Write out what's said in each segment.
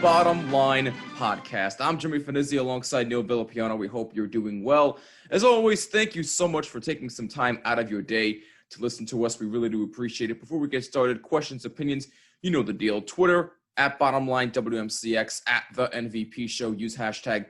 Bottom Line Podcast. I'm Jimmy Finizzi alongside Neil Villapiano. We hope you're doing well. As always, thank you so much for taking some time out of your day to listen to us. We really do appreciate it. Before we get started, questions, opinions, you know the deal. Twitter, at Bottomline WMCX, at The MVP Show. Use hashtag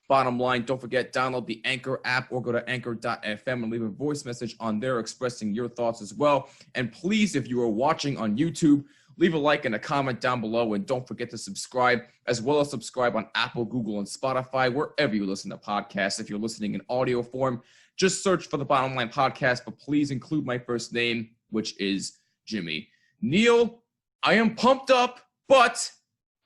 Bottomline. Don't forget, download the Anchor app or go to anchor.fm and leave a voice message on there expressing your thoughts as well. And please, if you are watching on YouTube, leave a like and a comment down below, and don't forget to subscribe, as well as subscribe on Apple, Google, and Spotify, wherever you listen to podcasts. If you're listening in audio form, just search for the Bottom Line Podcast, but please include my first name, which is Jimmy. Neil, I am pumped up, but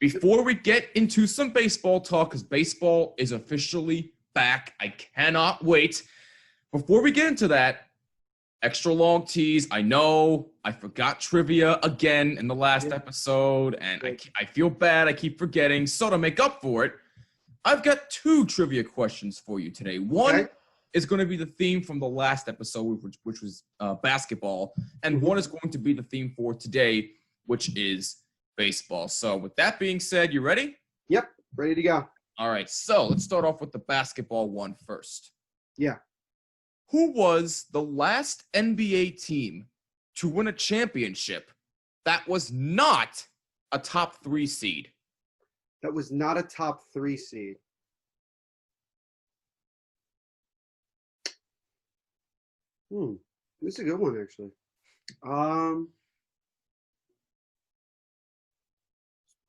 before we get into some baseball talk, because baseball is officially back, I cannot wait. Before we get into that, extra long tease. I know I forgot trivia again in the last episode, and I feel bad. I keep forgetting. So to make up for it, I've got two trivia questions for you today. One is going to be the theme from the last episode, which was basketball, and one is going to be the theme for today, which is baseball. So with that being said, you ready? Yep, ready to go. All right, so let's start off with the basketball one first. Yeah. Who was the last NBA team to win a championship that was not a top 3 seed? That was not a top 3 seed. This is a good one, actually.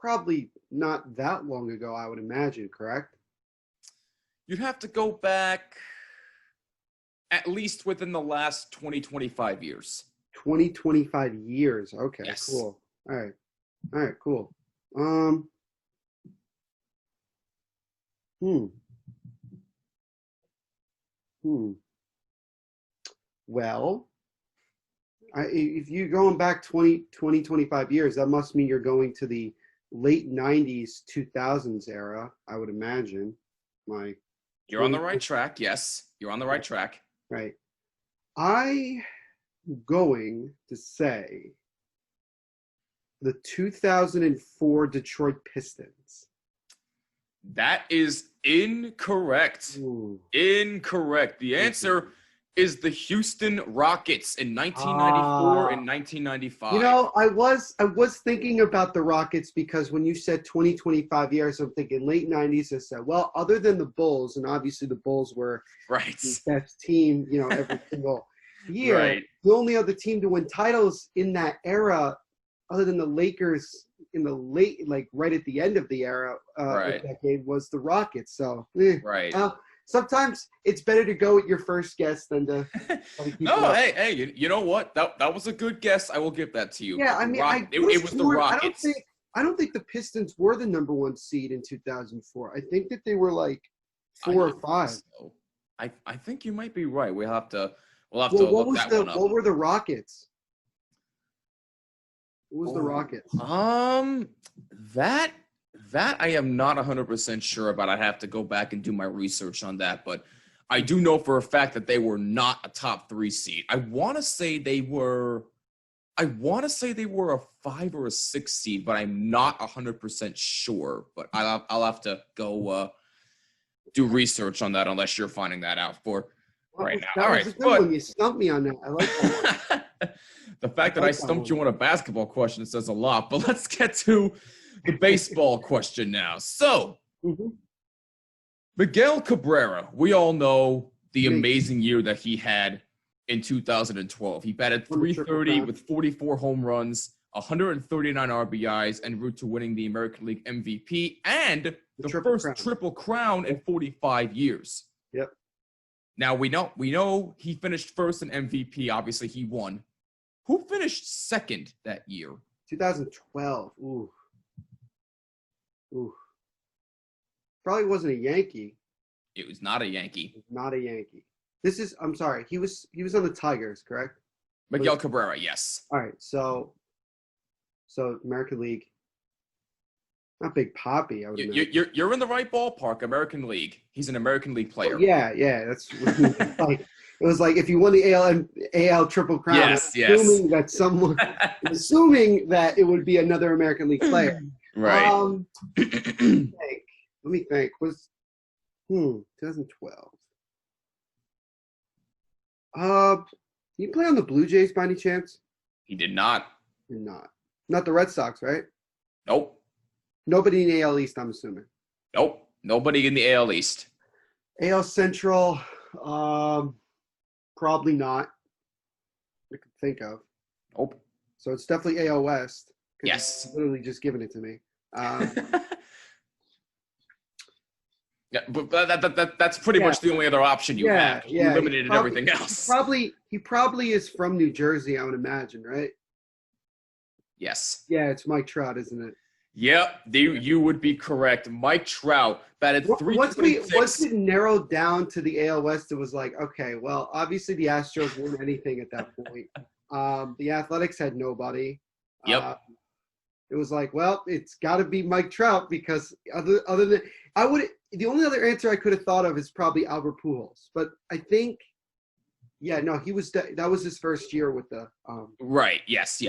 Probably not that long ago, I would imagine, correct? You'd have to go back at least within the last 20, 25 years. 20, 25 years. Okay, yes. Cool. All right, cool. Well, if you're going back 20, 25 years, that must mean you're going to the late 90s, 2000s era, I would imagine. You're on the right track. Yes, you're on the right track. Right. I'm going to say the 2004 Detroit Pistons. That is incorrect. Ooh. Incorrect. The answer is the Houston Rockets in 1994 and 1995. You know, I was thinking about the Rockets because when you said 20, 25 years, I'm thinking late 90s. I said, well, other than the Bulls, and obviously the Bulls were the best team, you know, every single year. Right. The only other team to win titles in that era, other than the Lakers in the late, like right at the end of the era, the decade, was the Rockets. So, sometimes it's better to go with your first guess than to. No, hey, you know what? That was a good guess. I will give that to you. Yeah, I mean, it was the Rockets. I don't think the Pistons were the number 1 seed in 2004. I think that they were like 4 or 5. So. I think you might be right. We'll have to what were the Rockets? What was the Rockets? That I am not 100% sure about. I'd have to go back and do my research on that, but I do know for a fact that they were not a top 3 seed. I want to say they were a 5 or a 6 seed, but I'm not 100% sure. But I'll have to go do research on that unless you're finding that out for right now. All right, but you stumped me on that. I like that one. The fact that I stumped you on a basketball question says a lot. But let's get to the baseball question now. So, Miguel Cabrera, we all know the amazing year that he had in 2012. He batted .330 with 44 home runs, 139 RBIs, en route to winning the American League MVP and the first Triple Crown in 45 years. Yep. Now, we know he finished first in MVP. Obviously, he won. Who finished second that year? 2012. Ooh. Probably wasn't a Yankee. It was not a Yankee. Not a Yankee. I'm sorry. He was on the Tigers, correct? Miguel Cabrera, yes. All right. So American League. Not Big Papi, I would imagine. You're in the right ballpark, American League. He's an American League player. Oh, yeah, that's like it was like if you won the AL Triple Crown, assuming that it would be another American League player. Right. Let me think. Was 2012. You play on the Blue Jays by any chance? He did not. You're not. Not the Red Sox, right? Nope. Nobody in the AL East, I'm assuming. Nope. Nobody in the AL East. AL Central, probably not. I could think of. Nope. So it's definitely AL West. Yes. Literally just giving it to me. Yeah, but that's pretty much the only other option you have. You eliminated everything else. He probably is from New Jersey, I would imagine, right? Yes. Yeah, it's Mike Trout, isn't it? Yep, you would be correct. Mike Trout batted 326. Once it narrowed down to the AL West, it was like, okay, well, obviously the Astros weren't anything at that point. The Athletics had nobody. Yep. It was like, well, it's got to be Mike Trout because other than the only other answer I could have thought of is probably Albert Pujols, but I think, that was his first year with the. Right. Yes.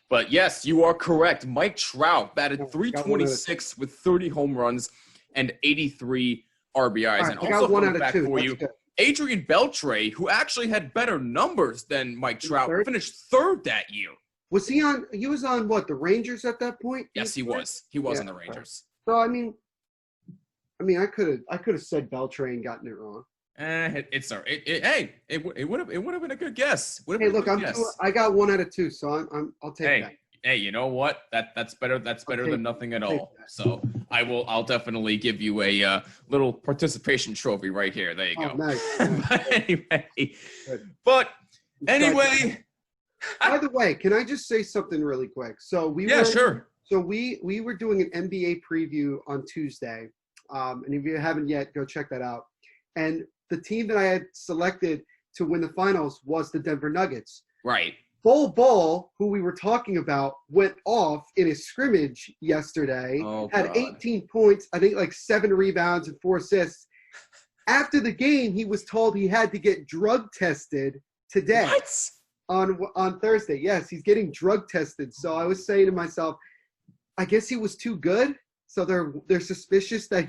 But yes, you are correct. Mike Trout batted 326 with 30 home runs and 83 RBIs. Right, and I got also one out of two. for you, Adrian Beltre, who actually had better numbers than Mike Trout, finished third that year. Was he on? He was on what? The Rangers at that point? Yes, he was. He was on the Rangers. So I mean, I could have said Beltre and gotten it wrong. It would have been a good guess. Hey, look, I got 1 out of 2, so I'll take that. Hey, you know what? That's better. That's better than nothing at all. So I'll definitely give you a little participation trophy right here. There you go. Nice. but anyway. By the way, can I just say something really quick? So sure. So we were doing an NBA preview on Tuesday, and if you haven't yet, go check that out. And the team that I had selected to win the finals was the Denver Nuggets. Right. Bol, who we were talking about, went off in a scrimmage yesterday. Had 18 points, I think like 7 rebounds and 4 assists. After the game, he was told he had to get drug tested today. What? On Thursday. Yes, he's getting drug tested. So I was saying to myself, I guess he was too good. So they're suspicious that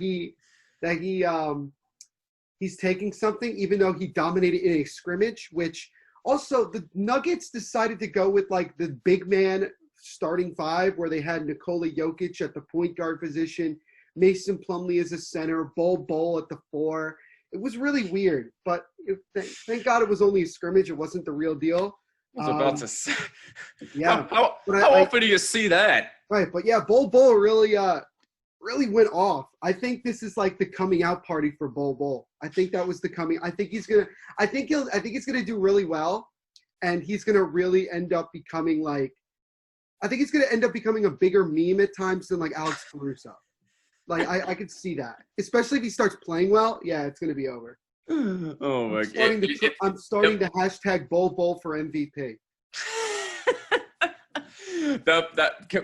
he's taking something, even though he dominated in a scrimmage, which also the Nuggets decided to go with like the big man starting 5 where they had Nikola Jokic at the point guard position, Mason Plumlee as a center, Bol at the 4. It was really weird, but thank God it was only a scrimmage. It wasn't the real deal. I was about to say. Yeah. How often do you see that? Right, but yeah, Bol really went off. I think this is like the coming out party for Bol. I think that was the coming. I think he's gonna do really well, and he's gonna really end up becoming like. I think he's gonna end up becoming a bigger meme at times than like Alex Caruso. Like I could see that, especially if he starts playing well. Yeah, it's gonna be over. Oh my God! I'm starting to hashtag Bol for MVP.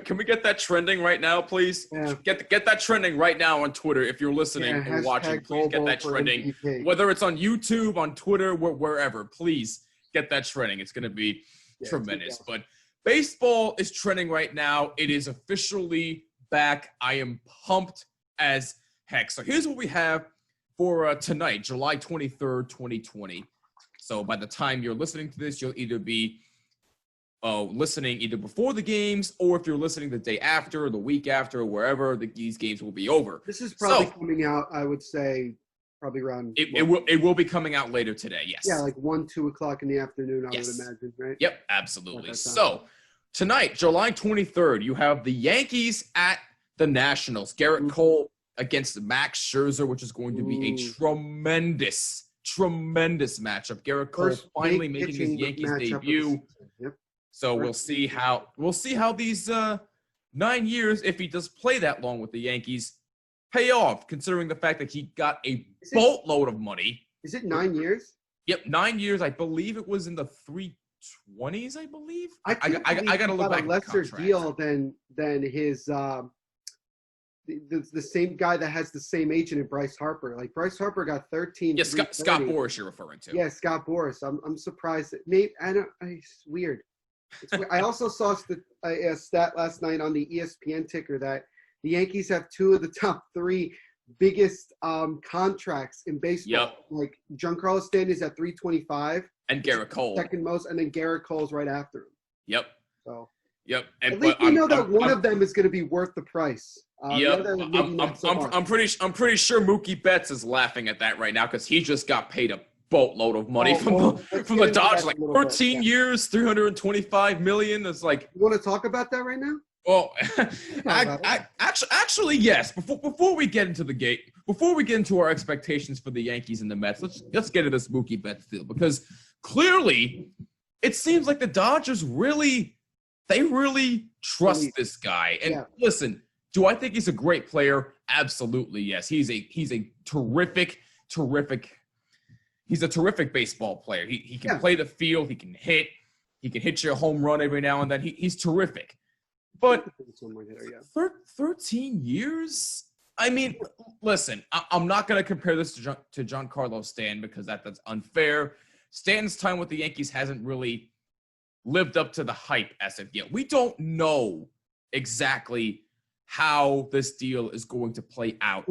Can we get that trending right now, please? Yeah. Get that trending right now on Twitter. If you're listening and watching, please get that trending. Whether it's on YouTube, on Twitter, wherever, please get that trending. It's going to be tremendous. But baseball is trending right now. It is officially back. I am pumped as heck. So here's what we have for tonight, July 23rd, 2020. So by the time you're listening to this, you'll either be listening either before the games, or if you're listening the day after, or the week after, or wherever, these games will be over. This is probably coming out, I would say, probably around. It will be coming out later today. Yes. Yeah, like 2 o'clock in the afternoon. I would imagine, right? Yep, absolutely. So tonight, July 23rd, you have the Yankees at the Nationals. Garrett Cole against Max Scherzer, which is going to be a tremendous matchup. Garrett Cole finally making his Yankees debut. Yep. So we'll see how these 9 years, if he does play that long with the Yankees, pay off, considering the fact that he got a boatload of money. Is it 9 years? Yep, 9 years. I believe it was in the 320s. I believe. I got to look back. A lesser deal than his the same guy that has the same agent as Bryce Harper. Like Bryce Harper got 13. Yeah, Scott Boras you're referring to. Yeah, Scott Boras. I'm surprised that maybe it's weird. I also saw a stat last night on the ESPN ticker that the Yankees have 2 of the top 3 biggest contracts in baseball. Yep. Like Giancarlo Stanton is at 325, and Garrett Cole second most, and then Garrett Cole's right after him. Yep. So. Yep. And at least we know that one of them is going to be worth the price. Yep. I'm pretty sure Mookie Betts is laughing at that right now because he just got paid a boatload of money from the Dodgers, like 13 years, $325 million. It's like, you want to talk about that right now? Well, actually, yes. Before we get into the gate, before we get into our expectations for the Yankees and the Mets, let's get into this Mookie Betts deal because clearly, it seems like the Dodgers really trust this guy. And listen, do I think he's a great player? Absolutely, yes. He's a terrific. He's a terrific baseball player. He can play the field. He can hit you a home run every now and then. He's terrific. But 13 years? I mean, listen, I'm not going to compare this to Giancarlo Stanton because that's unfair. Stanton's time with the Yankees hasn't really lived up to the hype as of yet. We don't know exactly how this deal is going to play out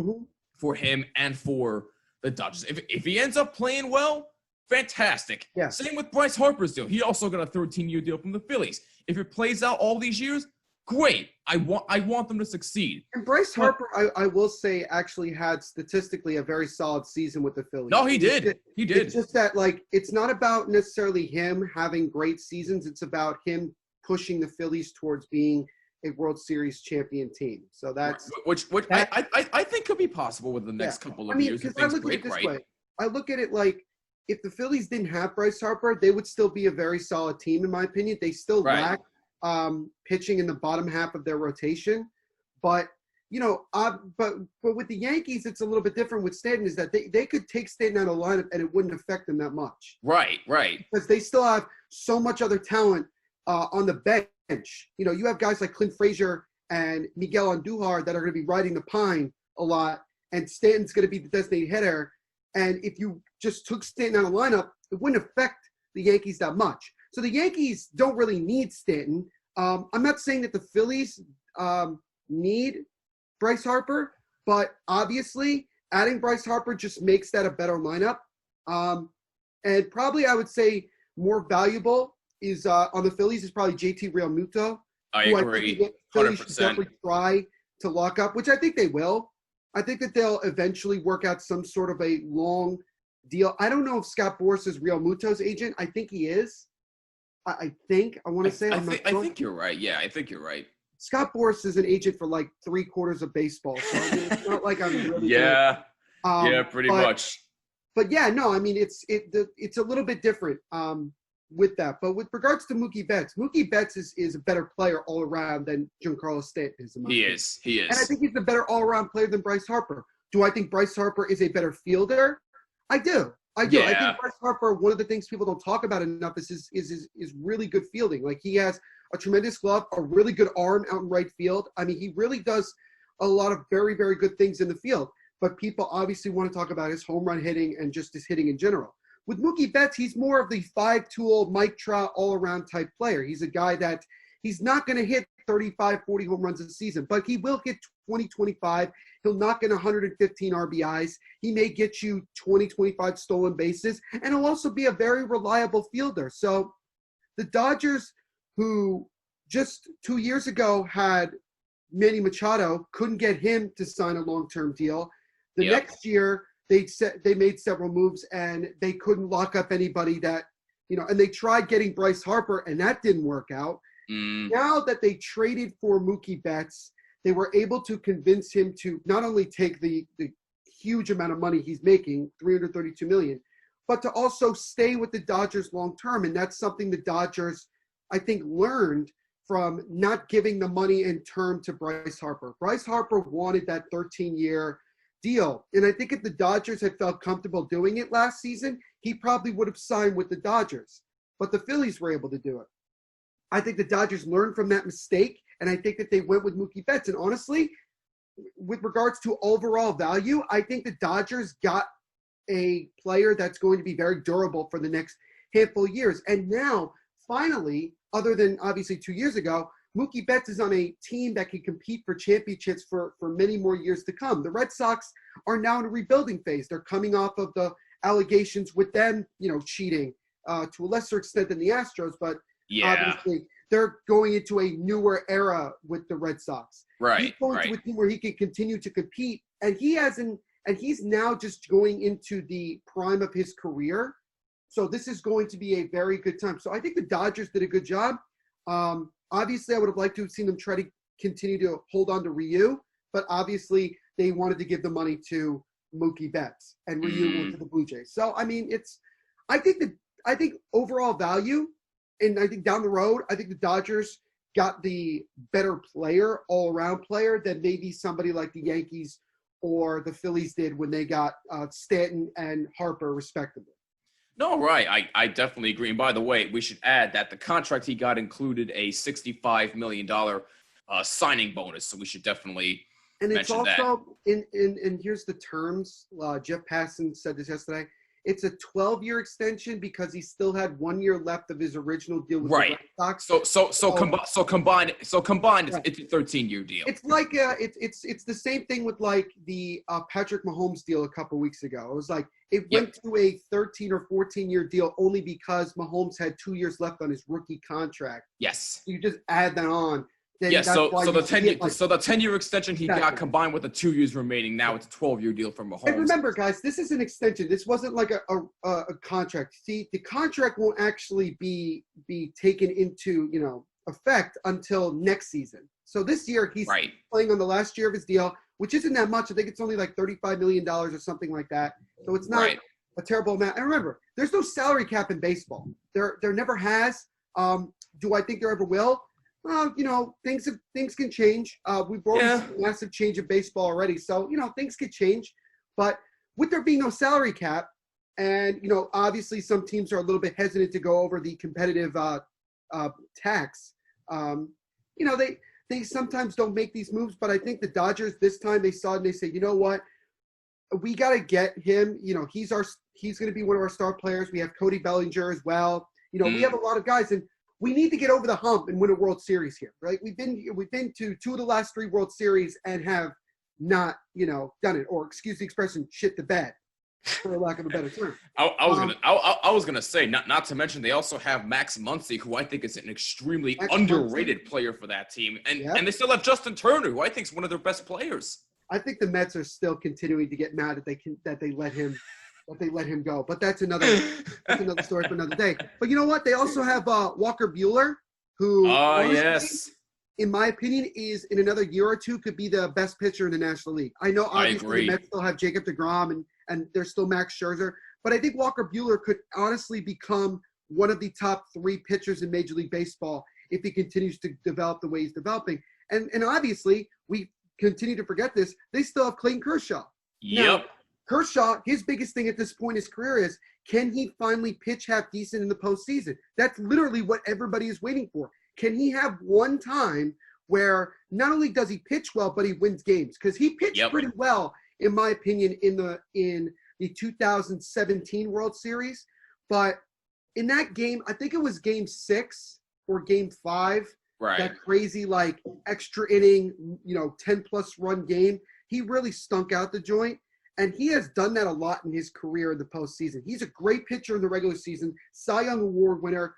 for him and for the Dodgers. If he ends up playing well, fantastic. Yeah. Same with Bryce Harper's deal. He also got a 13-year deal from the Phillies. If it plays out all these years, great. I want them to succeed. And Bryce Harper, I will say, actually had statistically a very solid season with the Phillies. No, he did. He did. It's just that, like, it's not about necessarily him having great seasons. It's about him pushing the Phillies towards being a World Series champion team. So that's which I think could be possible with the next couple of years. I look at it this way. I look at it like if the Phillies didn't have Bryce Harper, they would still be a very solid team, in my opinion. They still lack pitching in the bottom half of their rotation, but but with the Yankees, it's a little bit different with Stanton. Is that they could take Stanton out of the lineup and it wouldn't affect them that much. Right. Because they still have so much other talent on the bench. You have guys like Clint Frazier and Miguel Andujar that are going to be riding the pine a lot, and Stanton's going to be the designated hitter. And if you just took Stanton out of the lineup, it wouldn't affect the Yankees that much. So the Yankees don't really need Stanton. I'm not saying that the Phillies need Bryce Harper, but obviously adding Bryce Harper just makes that a better lineup. And probably I would say more valuable is on the Phillies is probably JT Realmuto. I agree. I think the Phillies should definitely try to lock up, which I think they will. I think that they'll eventually work out some sort of a long deal. I don't know if Scott Boras is Realmuto's agent. I think he is. I want to say. I think you're right. Yeah, I think you're right. Scott Boras is an agent for like 3/4 of baseball. So I mean, it's not like I'm really pretty much. But yeah, no, I mean it's a little bit different with that. But with regards to Mookie Betts is a better player all around than Giancarlo Stanton is. He is. And I think he's a better all around player than Bryce Harper. Do I think Bryce Harper is a better fielder? I do. Yeah. I think Bryce Harper, one of the things people don't talk about enough is really good fielding. Like he has a tremendous glove, a really good arm out in right field. I mean, he really does a lot of very, very good things in the field. But people obviously want to talk about his home run hitting and just his hitting in general. With Mookie Betts, he's more of the 5-tool, Mike Trout, all-around type player. He's a guy that he's not going to hit 35, 40 home runs a season, but he will hit 20, 25. He'll knock in 115 RBIs. He may get you 20, 25 stolen bases, and he'll also be a very reliable fielder. So the Dodgers, who just 2 years ago had Manny Machado, couldn't get him to sign a long-term deal. The next year, they made several moves, and they couldn't lock up anybody that, and they tried getting Bryce Harper, and that didn't work out. Now that they traded for Mookie Betts, they were able to convince him to not only take the huge amount of money he's making, $332 million, but to also stay with the Dodgers long term. And that's something the Dodgers, I think, learned from not giving the money in term to Bryce Harper. Bryce Harper wanted that 13-year deal. And I think if the Dodgers had felt comfortable doing it last season, he probably would have signed with the Dodgers. But the Phillies were able to do it. I think the Dodgers learned from that mistake, and I think that they went with Mookie Betts. And honestly, with regards to overall value, I think the Dodgers got a player that's going to be very durable for the next handful of years. And now, finally, other than obviously 2 years ago, Mookie Betts is on a team that can compete for championships for many more years to come. The Red Sox are now in a rebuilding phase. They're coming off of the allegations with them, cheating to a lesser extent than the Astros, but obviously they're going into a newer era with the Red Sox. Right. He's going to a team where he can continue to compete, and he's now just going into the prime of his career. So this is going to be a very good time. So I think the Dodgers did a good job. Obviously, I would have liked to have seen them try to continue to hold on to Ryu, but obviously they wanted to give the money to Mookie Betts, and Ryu went to the Blue Jays. So I mean, I think overall value, and I think down the road, I think the Dodgers got the better player, all-around player, than maybe somebody like the Yankees or the Phillies did when they got Stanton and Harper, respectively. No, right. I definitely agree. And by the way, we should add that the contract he got included a $65 million signing bonus. So we should definitely mention that. And it's also, and here's the terms. Jeff Passan said this yesterday. It's a 12-year extension because he still had 1 year left of his original deal with the Red Sox. So combined, it's a 13-year deal. It's like it's the same thing with like the Patrick Mahomes deal a couple weeks ago. It was like it went to a 13 or 14-year deal only because Mahomes had 2 years left on his rookie contract. Yes. You just add that on. Yes, so the 10-year extension he got combined with the 2 years remaining. Now it's a 12-year deal for Mahomes. And remember, guys, this is an extension. This wasn't like a contract. See, the contract won't actually be taken into effect until next season. So this year he's playing on the last year of his deal, which isn't that much. I think it's only like $35 million or something like that. So it's not a terrible amount. And remember, there's no salary cap in baseball. There never has. Do I think there ever will? Things can change. We've already seen a massive change of baseball already. So, things could change. But with there being no salary cap, and, obviously some teams are a little bit hesitant to go over the competitive tax, they sometimes don't make these moves. But I think the Dodgers this time they saw it and they said, you know what? We got to get him. He's going to be one of our star players. We have Cody Bellinger as well. We have a lot of guys, and we need to get over the hump and win a World Series here, right? We've been to 2 of the last 3 World Series and have not, done it, or excuse the expression, shit the bed, for lack of a better term. I was gonna say, not to mention they also have Max Muncy, who I think is an extremely underrated player for that team, and they still have Justin Turner, who I think is one of their best players. I think the Mets are still continuing to get mad that they let him. Go, but that's another story for another day. But you know what? They also have Walker Buehler, who, in my opinion, is in another year or two could be the best pitcher in the National League. I know obviously the Mets still have Jacob deGrom and there's still Max Scherzer, but I think Walker Buehler could honestly become one of the top 3 pitchers in Major League Baseball if he continues to develop the way he's developing. And obviously, we continue to forget this. They still have Clayton Kershaw. Yep. Now, Kershaw, his biggest thing at this point in his career is, can he finally pitch half decent in the postseason? That's literally what everybody is waiting for. Can he have one time where not only does he pitch well, but he wins games? Because he pitched pretty well, in my opinion, in the 2017 World Series. But in that game, I think it was game 6 or game 5, that crazy like extra inning, 10-plus run game, he really stunk out the joint. And he has done that a lot in his career in the postseason. He's a great pitcher in the regular season, Cy Young Award winner.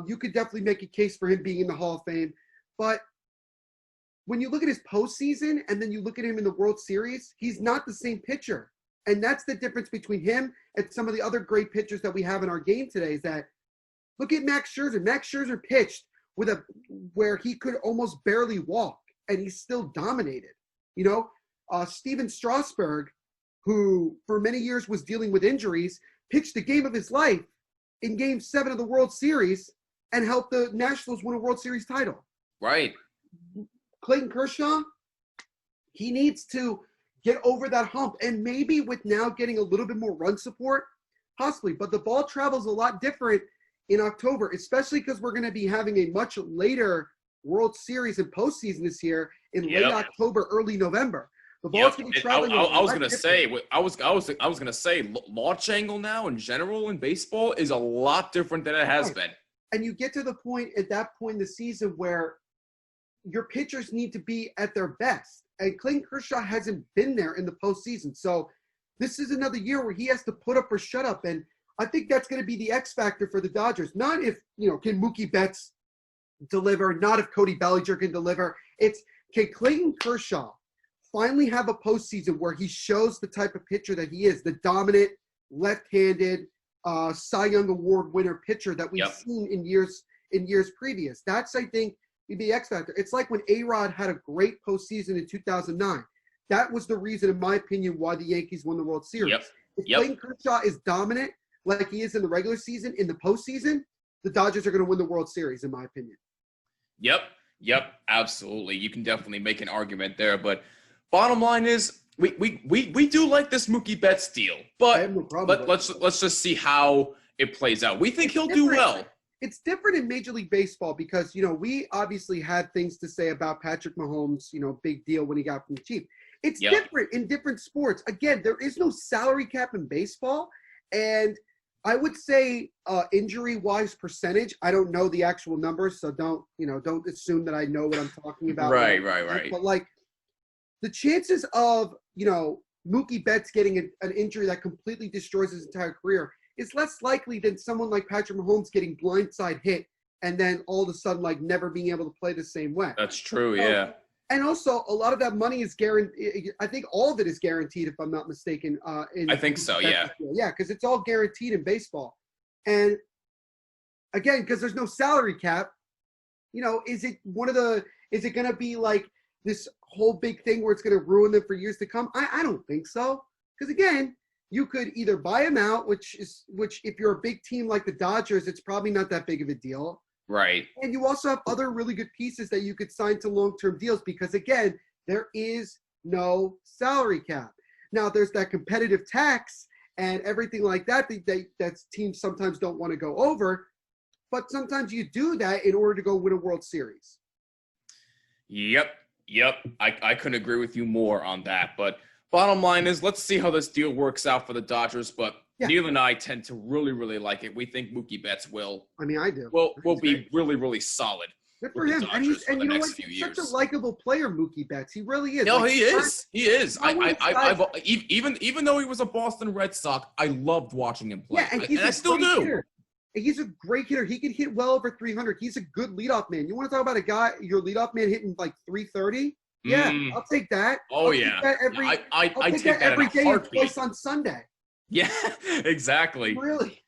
You could definitely make a case for him being in the Hall of Fame. But when you look at his postseason and then you look at him in the World Series, he's not the same pitcher. And that's the difference between him and some of the other great pitchers that we have in our game today is that look at Max Scherzer. Max Scherzer pitched where he could almost barely walk, and he still dominated. Steven Strasburg, who for many years was dealing with injuries, pitched the game of his life in Game 7 of the World Series and helped the Nationals win a World Series title. Right. Clayton Kershaw, he needs to get over that hump. And maybe with now getting a little bit more run support, possibly. But the ball travels a lot different in October, especially because we're going to be having a much later World Series and postseason this year in late October, early November. The ball's going to be traveling. I was going to say, launch angle now in general in baseball is a lot different than it has been. and you get to the point at that point in the season where your pitchers need to be at their best. And Clayton Kershaw hasn't been there in the postseason. So this is another year where he has to put up or shut up. And I think that's going to be the X factor for the Dodgers. Not if, can Mookie Betts deliver, not if Cody Bellinger can deliver. It's, can Clayton Kershaw finally have a postseason where he shows the type of pitcher that he is, the dominant, left-handed, Cy Young Award winner pitcher that we've seen in years previous. That's, I think, the X factor. It's like when A-Rod had a great postseason in 2009. That was the reason, in my opinion, why the Yankees won the World Series. If Clayton Kershaw is dominant like he is in the regular season, in the postseason, the Dodgers are going to win the World Series, in my opinion. Yep, absolutely. You can definitely make an argument there, but bottom line is we do like this Mookie Betts deal, but let's just see how it plays out. We think he'll do well. It's different in Major League Baseball because, we obviously had things to say about Patrick Mahomes, big deal when he got from the Chiefs. It's different in different sports. Again, there is no salary cap in baseball. And I would say injury-wise percentage, I don't know the actual numbers, so don't assume that I know what I'm talking about. Right. But, the chances of, Mookie Betts getting an injury that completely destroys his entire career is less likely than someone like Patrick Mahomes getting blindside hit and then all of a sudden, never being able to play the same way. That's true, yeah. And also, a lot of that money is guaranteed. I think all of it is guaranteed, if I'm not mistaken. I think so, yeah. Yeah, because it's all guaranteed in baseball. And, again, because there's no salary cap, is it going to be like this whole big thing where it's going to ruin them for years to come? I don't think so. Because, again, you could either buy him out, which if you're a big team like the Dodgers, it's probably not that big of a deal. Right. And you also have other really good pieces that you could sign to long-term deals because, again, there is no salary cap. Now, there's that competitive tax and everything like that that teams sometimes don't want to go over, but sometimes you do that in order to go win a World Series. Yep. I couldn't agree with you more on that, but bottom line is, let's see how this deal works out for the Dodgers. But Neil and I tend to really, really like it. We think Mookie Betts will. I mean, I do. Will be really, really really good for him. And he's such a likable player, Mookie Betts. He really is. No, he is. He is. I've even though he was a Boston Red Sox, I loved watching him play. Yeah, and I still do. Hitter. He's a great hitter. He can hit well over 300. He's a good leadoff man. You want to talk about a guy, your leadoff man hitting like 330? Yeah, I'll take that. Oh, yeah. I take that every day and twice on Sunday. Yeah, exactly. Really?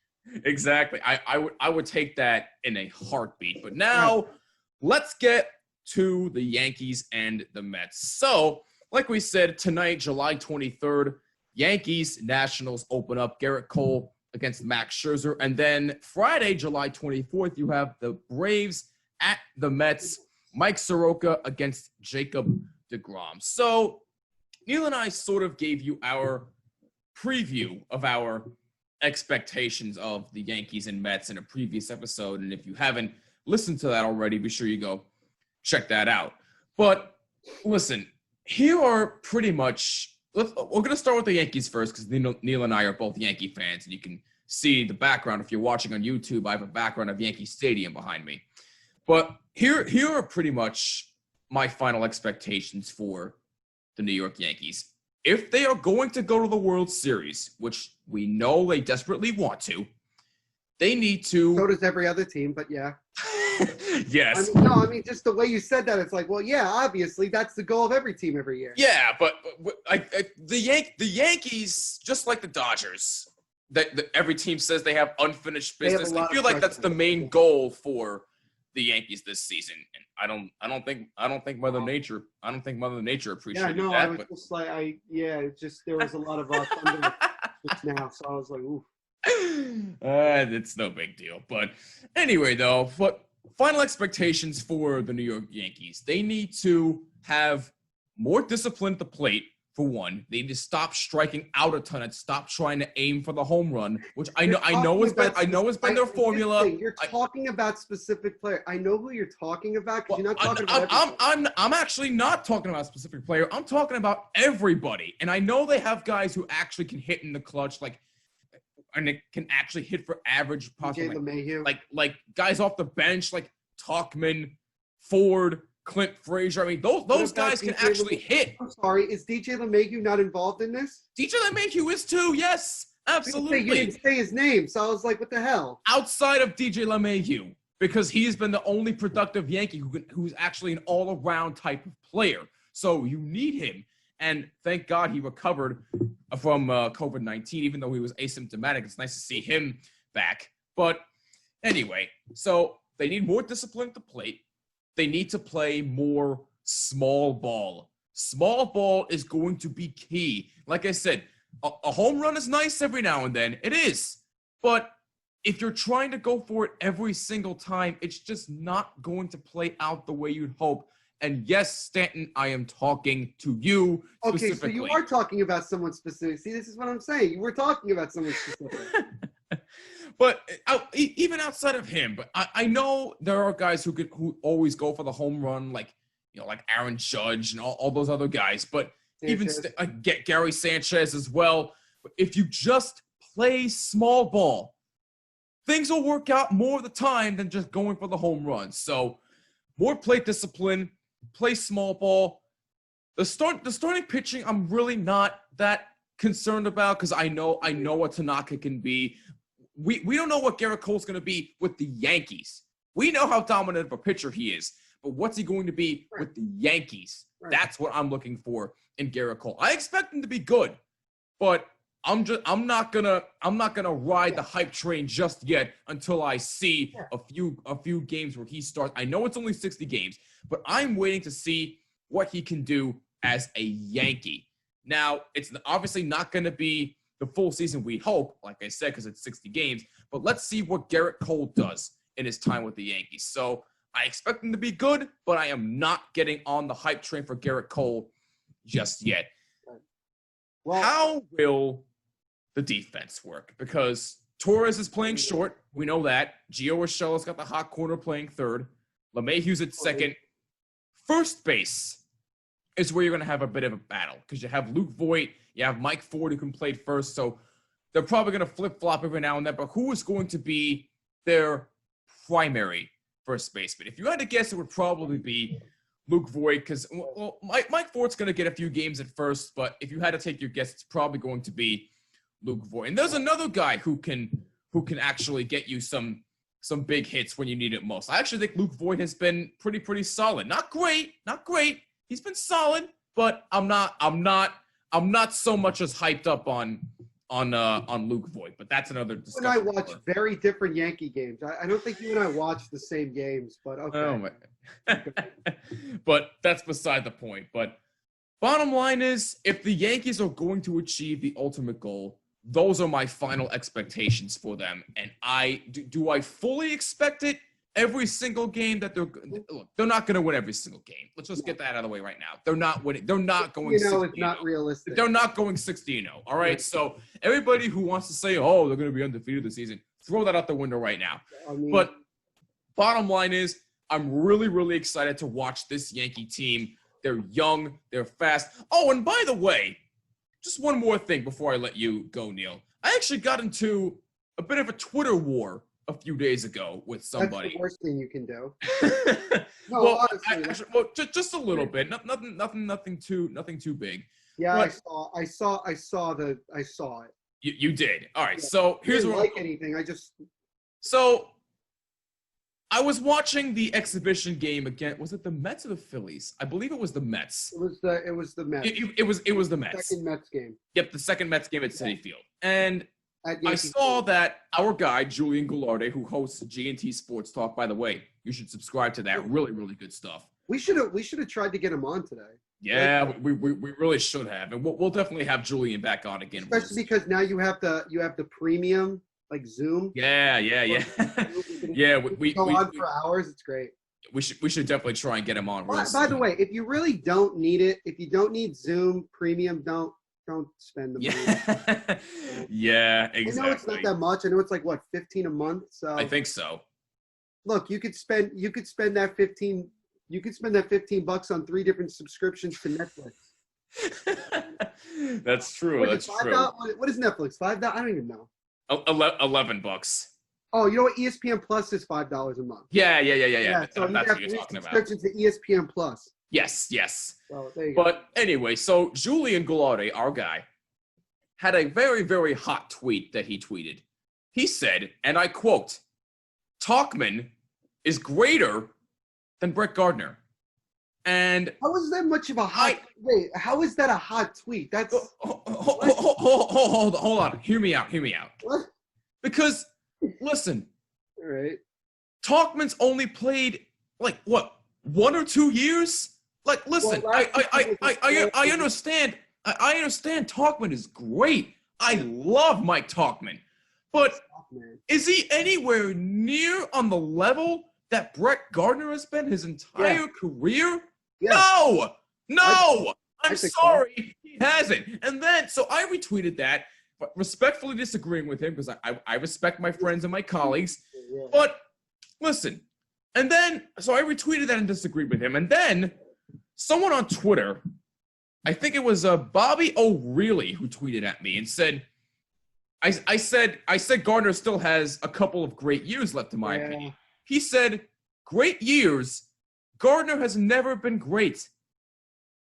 Exactly. I would take that in a heartbeat. But now let's get to the Yankees and the Mets. So, like we said, tonight, July 23rd, Yankees Nationals open up. Garrett Cole against Max Scherzer. And then Friday, July 24th, you have the Braves at the Mets. Mike Soroka against Jacob deGrom. So Neil and I sort of gave you our preview of our expectations of the Yankees and Mets in a previous episode. And if you haven't listened to that already, be sure you go check that out. But listen, here are pretty much – we're going to start with the Yankees first because Neil and I are both Yankee fans, and you can see the background. If you're watching on YouTube, I have a background of Yankee Stadium behind me. But here are pretty much my final expectations for the New York Yankees. If they are going to go to the World Series, which we know they desperately want to, they need to. So does every other team, but yeah. Yes. I mean, just the way you said that, it's like, well, yeah, obviously that's the goal of every team every year. Yeah, but the Yankees, just like the Dodgers, that every team says they have unfinished business. I feel like that's the main goal for the Yankees this season, and I don't think Mother Nature appreciated that. I was just like, there was a lot of thunder just now, so I was like, ooh. It's no big deal. But anyway, though, final expectations for the New York Yankees. They need to have more discipline at the plate. For one, they need to stop striking out a ton and stop trying to aim for the home run, which I know has been their formula. You're talking about specific player. I know who you're talking about because you're not talking about. I'm actually not talking about a specific player. I'm talking about everybody, and I know they have guys who actually can hit in the clutch. Like and it can actually hit for average, possibly LeMahieu. like guys off the bench like Tauchman, Ford, Clint Frazier. I mean, those guys can actually hit. I'm sorry, is DJ LeMahieu not involved in this? DJ LeMahieu is too. Yes, absolutely. You didn't say his name, so I was like, what the hell? Outside of DJ LeMahieu, because he's been the only productive Yankee who's actually an all-around type of player. So you need him. And thank God he recovered from COVID-19, even though he was asymptomatic. It's nice to see him back. But anyway, so they need more discipline at the plate. They need to play more small ball. Small ball is going to be key. Like I said, a home run is nice every now and then. It is. But if you're trying to go for it every single time, it's just not going to play out the way you'd hope. And yes, Stanton, I am talking to you specifically. Okay, so you are talking about someone specific. See, this is what I'm saying. You were talking about someone specific. But even outside of him, but I know there are guys who always go for the home run, like like Aaron Judge and all those other guys. But Sanchez. Even get Gary Sanchez as well. But if you just play small ball, things will work out more of the time than just going for the home run. So more plate discipline. Play small ball. The starting pitching, I'm really not that concerned about because I know what Tanaka can be. We don't know what Gerrit Cole's going to be with the Yankees. We know how dominant of a pitcher he is, but what's he going to be with the Yankees? Right. That's what I'm looking for in Gerrit Cole. I expect him to be good, but I'm not gonna ride the hype train just yet until I see a few games where he starts. I know it's only 60 games, but I'm waiting to see what he can do as a Yankee. Now, it's obviously not going to be the full season we hope, like I said, because it's 60 games, but let's see what Gerrit Cole does in his time with the Yankees. So I expect him to be good, but I am not getting on the hype train for Gerrit Cole just yet. Well, how will the defense work? Because Torres is playing short. We know that. Gio Urshela's got the hot corner playing third. LeMahieu's at second. First base is where you're going to have a bit of a battle because you have Luke Voit, you have Mike Ford who can play first, so they're probably going to flip-flop every now and then, but who is going to be their primary first baseman? If you had to guess, it would probably be Luke Voit because Mike Ford's going to get a few games at first, but if you had to take your guess, it's probably going to be Luke Voit. And there's another guy who can actually get you some big hits when you need it most. I actually think Luke Voit has been pretty solid. Not great. He's been solid, but I'm not so much as hyped up on Luke Voit. But that's another discussion. You and I watch very different Yankee games. I don't think you and I watch the same games, but okay. Oh my. But that's beside the point. But bottom line is, if the Yankees are going to achieve the ultimate goal, those are my final expectations for them. And do I fully expect it every single game that they're not going to win every single game. Let's just get that out of the way right now. They're not winning. They're not going 60-0. It's not realistic. They're not going 60-0. All right. So everybody who wants to say, oh, they're going to be undefeated this season, throw that out the window right now. But bottom line is, I'm really, really excited to watch this Yankee team. They're young. They're fast. Oh, and by the way, just one more thing before I let you go, Neil. I actually got into a bit of a Twitter war a few days ago with somebody. That's the worst thing you can do. No, well, honestly, just a little bit. Nothing too big. Yeah, but I saw it. You did. All right. Yeah. So here's what. Anything. So I was watching the exhibition game again. Was it the Mets or the Phillies? I believe it was the Mets. It was the Mets. It was the Mets. Second Mets game. Yep, the second Mets game at Citi Field. And I saw that our guy, Julian Goularte, who hosts G&T Sports Talk, by the way, you should subscribe to that. Really, really good stuff. We should have tried to get him on today. Yeah, we really should have. And we'll definitely have Julian back on again. Especially because now you have the premium, like Zoom. Yeah. Yeah, we go on for hours. It's great. We should definitely try and get him on. By the way, if you really don't need it, if you don't need Zoom Premium, don't spend the money. Yeah, exactly. I know it's not that much. I know it's like what, $15 a month. So I think so. Look, you could spend that $15. You could spend that $15 on 3 different subscriptions to Netflix. That's true. That's true. What is Netflix? $5? I don't even know. $11. Oh, you know what? ESPN Plus is $5 a month. Yeah. So That's what you're talking about. Subscriptions to ESPN Plus. Yes. So there you go. But anyway, so Julian Gallardi, our guy, had a very, very hot tweet that he tweeted. He said, and I quote, "Tauchman is greater than Brett Gardner." And how is that much of a hot? Wait, how is that a hot tweet? That's hold on. Hear me out. What? Because listen, all right. Tauchman's only played like what 1 or 2 years. Like, listen, Well, I understand. I understand Tauchman is great. I love Mike Tauchman, but is he anywhere near on the level that Brett Gardner has been his entire career? Yeah. No. I'm sorry, he hasn't. And then, so I retweeted that, but respectfully disagreeing with him because I respect my friends and my colleagues. Yeah. But listen, and then, so I retweeted that and disagreed with him. And then someone on Twitter, I think it was Bobby O'Reilly, who tweeted at me and said, I said Gardner still has a couple of great years left, in my opinion. He said, great years. Gardner has never been great.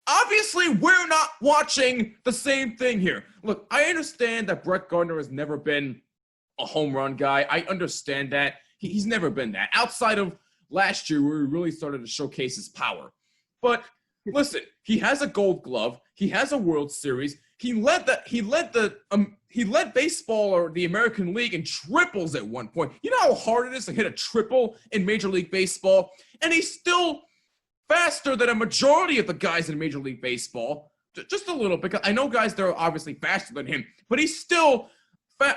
Obviously, we're not watching the same thing here. Look, I understand that Brett Gardner has never been a home run guy. I understand that. He's never been that. Outside of last year, where he really started to showcase his power. But listen, he has a Gold Glove. He has a World Series. He led baseball or the American League in triples at one point. You know how hard it is to hit a triple in Major League Baseball? And he's still faster than a majority of the guys in Major League Baseball. Just a little, because I know guys that are obviously faster than him, but he's still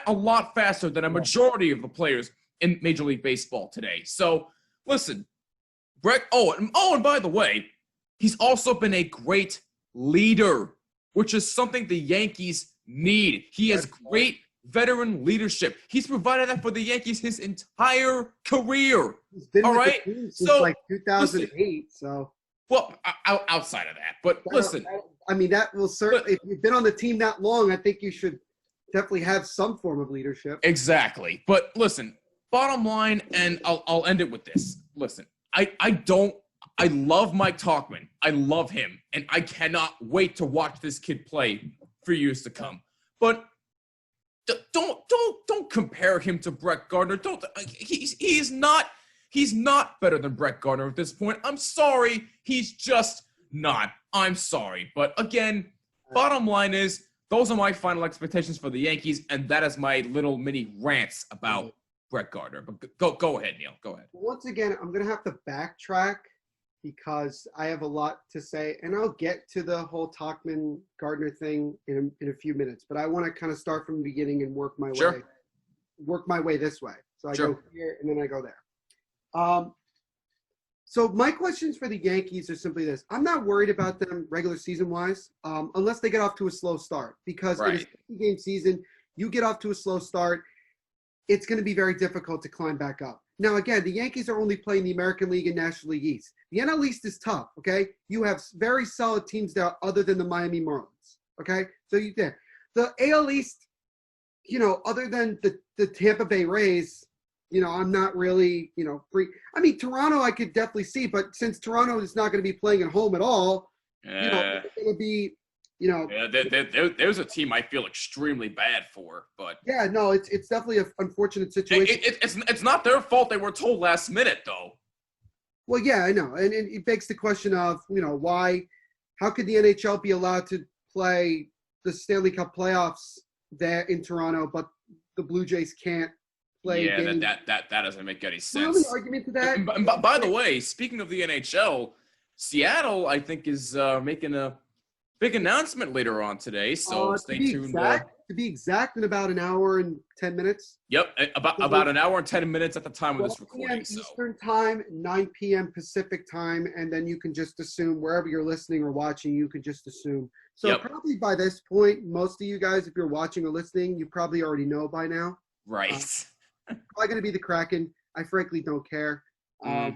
a lot faster than a majority of the players in Major League Baseball today. So, listen, Brett. And by the way, he's also been a great leader, which is something the Yankees need. He has great veteran leadership. He's provided that for the Yankees his entire career. He's been with the team since like 2008. Well, outside of that, but listen. I mean, that will certainly. If you've been on the team that long, I think you should definitely have some form of leadership. Exactly. But listen, bottom line, and I'll end it with this. Listen, I love Mike Tauchman. I love him, and I cannot wait to watch this kid play for years to come. But don't compare him to Brett Gardner. He's not better than Brett Gardner at this point. I'm sorry, he's just not. I'm sorry, but again, bottom line is those are my final expectations for the Yankees, and that is my little mini rants about Brett Gardner. But go ahead, Neil. Go ahead. Once again, I'm gonna have to backtrack because I have a lot to say, and I'll get to the whole Tauchman Gardner thing in a few minutes. But I want to kind of start from the beginning and work my way this way. So I go here and then I go there. So my questions for the Yankees are simply this: I'm not worried about them regular season wise, unless they get off to a slow start. Because in a 60-game season, you get off to a slow start, it's going to be very difficult to climb back up. Now, again, the Yankees are only playing the American League and National League East. The NL East is tough, okay? You have very solid teams there other than the Miami Marlins, okay? So you there. The AL East, other than the Tampa Bay Rays, I'm not really, free. I mean, Toronto I could definitely see, but since Toronto is not going to be playing at home at all, it's going to be, there's a team I feel extremely bad for, but yeah, no, it's definitely an unfortunate situation. It's not their fault they were told last minute, though. Well, yeah, I know, and it begs the question of how could the NHL be allowed to play the Stanley Cup playoffs there in Toronto, but the Blue Jays can't play? Yeah, that doesn't make any sense. Really argument to that. And by the way, speaking of the NHL, Seattle I think is making a big announcement later on today, so stay tuned. To be exact, in about an hour and 10 minutes. Yep, about an hour and 10 minutes at the time of this recording. Eastern time, 9 p.m. Pacific time, and then you can just assume wherever you're listening or watching, you can just assume. So probably by this point, most of you guys, if you're watching or listening, you probably already know by now. Right. Probably going to be the Kraken. I frankly don't care. They're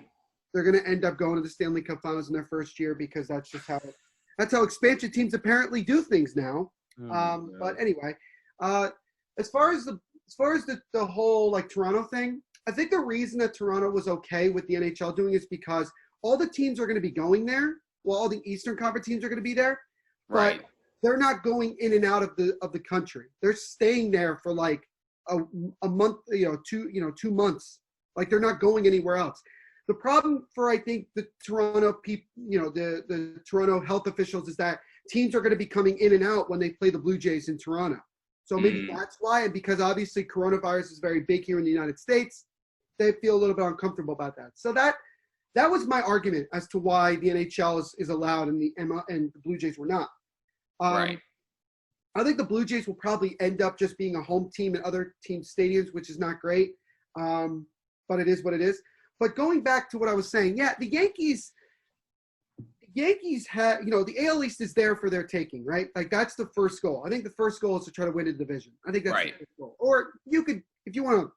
going to end up going to the Stanley Cup Finals in their first year because that's just how – that's how expansion teams apparently do things now. But anyway, as far as as far as the whole like Toronto thing, I think the reason that Toronto was okay with the NHL doing it is because all the teams are going to be going there. Well, all the Eastern Conference teams are going to be there, right? But they're not going in and out of the country. They're staying there for like a month, 2 months. Like they're not going anywhere else. The problem for I think the Toronto people, the Toronto health officials is that teams are going to be coming in and out when they play the Blue Jays in Toronto. So maybe that's why, and because obviously coronavirus is very big here in the United States, they feel a little bit uncomfortable about that. So that was my argument as to why the NHL is allowed and the Blue Jays were not. Right. I think the Blue Jays will probably end up just being a home team in other team stadiums, which is not great. But it is what it is. But going back to what I was saying, yeah, the Yankees have, the AL East is there for their taking, right? Like that's the first goal. I think the first goal is to try to win a division. I think that's right. The first goal. Or you could, if you want to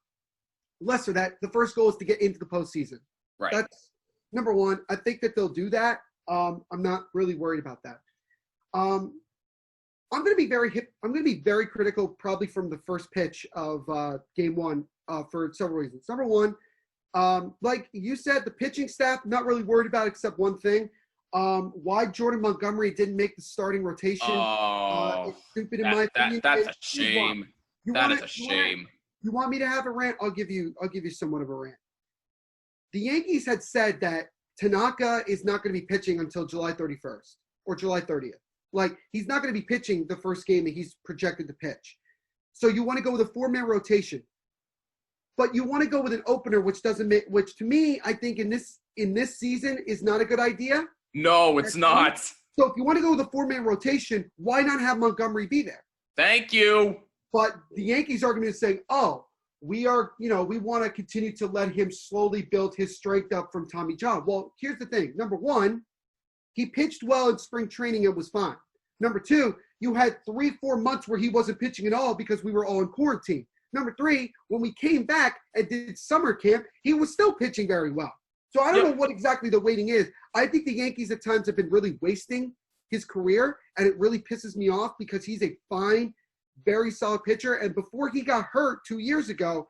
lesser that, the first goal is to get into the postseason. Right. That's number one. I think that they'll do that. I'm not really worried about that. I'm going to be very critical probably from the first pitch of game one for several reasons. Number one, like you said, the pitching staff, not really worried about except one thing. Why Jordan Montgomery didn't make the starting rotation. It's stupid in my opinion. That's a shame. That is a shame. You want me to have a rant? I'll give you somewhat of a rant. The Yankees had said that Tanaka is not going to be pitching until July 31st or July 30th. Like, he's not going to be pitching the first game that he's projected to pitch. So you want to go with a 4-man rotation. But you want to go with an opener, which to me, I think in this season is not a good idea. No, it's not. So if you want to go with a 4-man rotation, why not have Montgomery be there? Thank you. But the Yankees argument is saying, we want to continue to let him slowly build his strength up from Tommy John. Well, here's the thing. Number one, he pitched well in spring training and was fine. Number two, you had 3-4 months where he wasn't pitching at all because we were all in quarantine. Number three, when we came back and did summer camp, he was still pitching very well. So I don't know what exactly the waiting is. I think the Yankees at times have been really wasting his career, and it really pisses me off because he's a fine, very solid pitcher. And before he got hurt 2 years ago,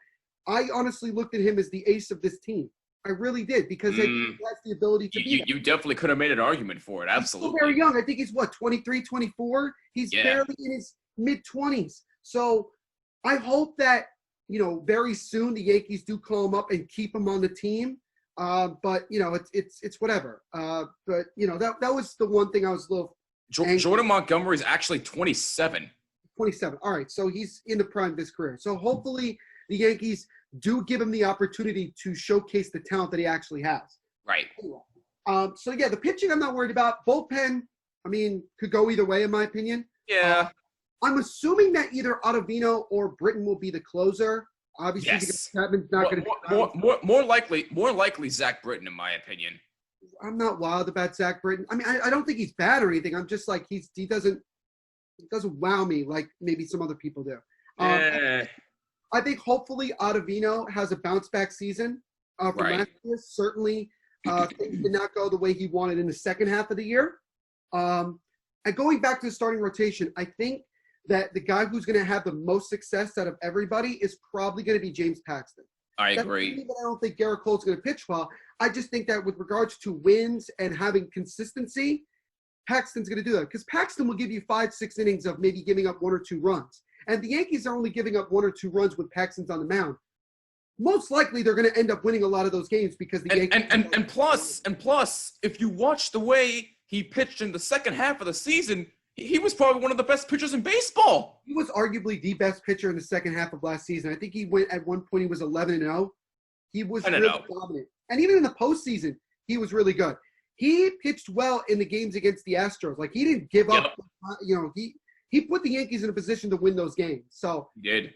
I honestly looked at him as the ace of this team. I really did because he has the ability to be. You definitely could have made an argument for it. Absolutely. He's still very young. I think he's 23, 24. He's barely in his mid-20s. So I hope that, very soon the Yankees do call him up and keep him on the team. But it's whatever. But that was the one thing I was a little. Jordan Montgomery is actually 27. 27. All right, so he's in the prime of his career. So hopefully the Yankees do give him the opportunity to showcase the talent that he actually has. Right. So yeah, the pitching I'm not worried about. Bullpen, could go either way in my opinion. Yeah. I'm assuming that either Ottavino or Britton will be the closer. Obviously, because Chapman's not going to be more likely Zach Britton, in my opinion. I'm not wild about Zach Britton. I don't think he's bad or anything. I'm just like he doesn't wow me like maybe some other people do. I think hopefully Ottavino has a bounce back season from last year. Certainly, things did not go the way he wanted in the second half of the year. And going back to the starting rotation, I think that the guy who's going to have the most success out of everybody is probably going to be James Paxton. I agree. That I don't think Garrett Cole's going to pitch well. I just think that with regards to wins and having consistency, Paxton's going to do that because Paxton will give you 5-6 innings of maybe giving up 1 or 2 runs. And the Yankees are only giving up 1 or 2 runs when Paxton's on the mound. Most likely, they're going to end up winning a lot of those games because the Yankees. And plus, if you watch the way he pitched in the second half of the season, he was probably one of the best pitchers in baseball. He was arguably the best pitcher in the second half of last season. I think he went at one point. He was 11-0. He was really dominant, and even in the postseason, he was really good. He pitched well in the games against the Astros. Like he didn't give up. He put the Yankees in a position to win those games. So he did.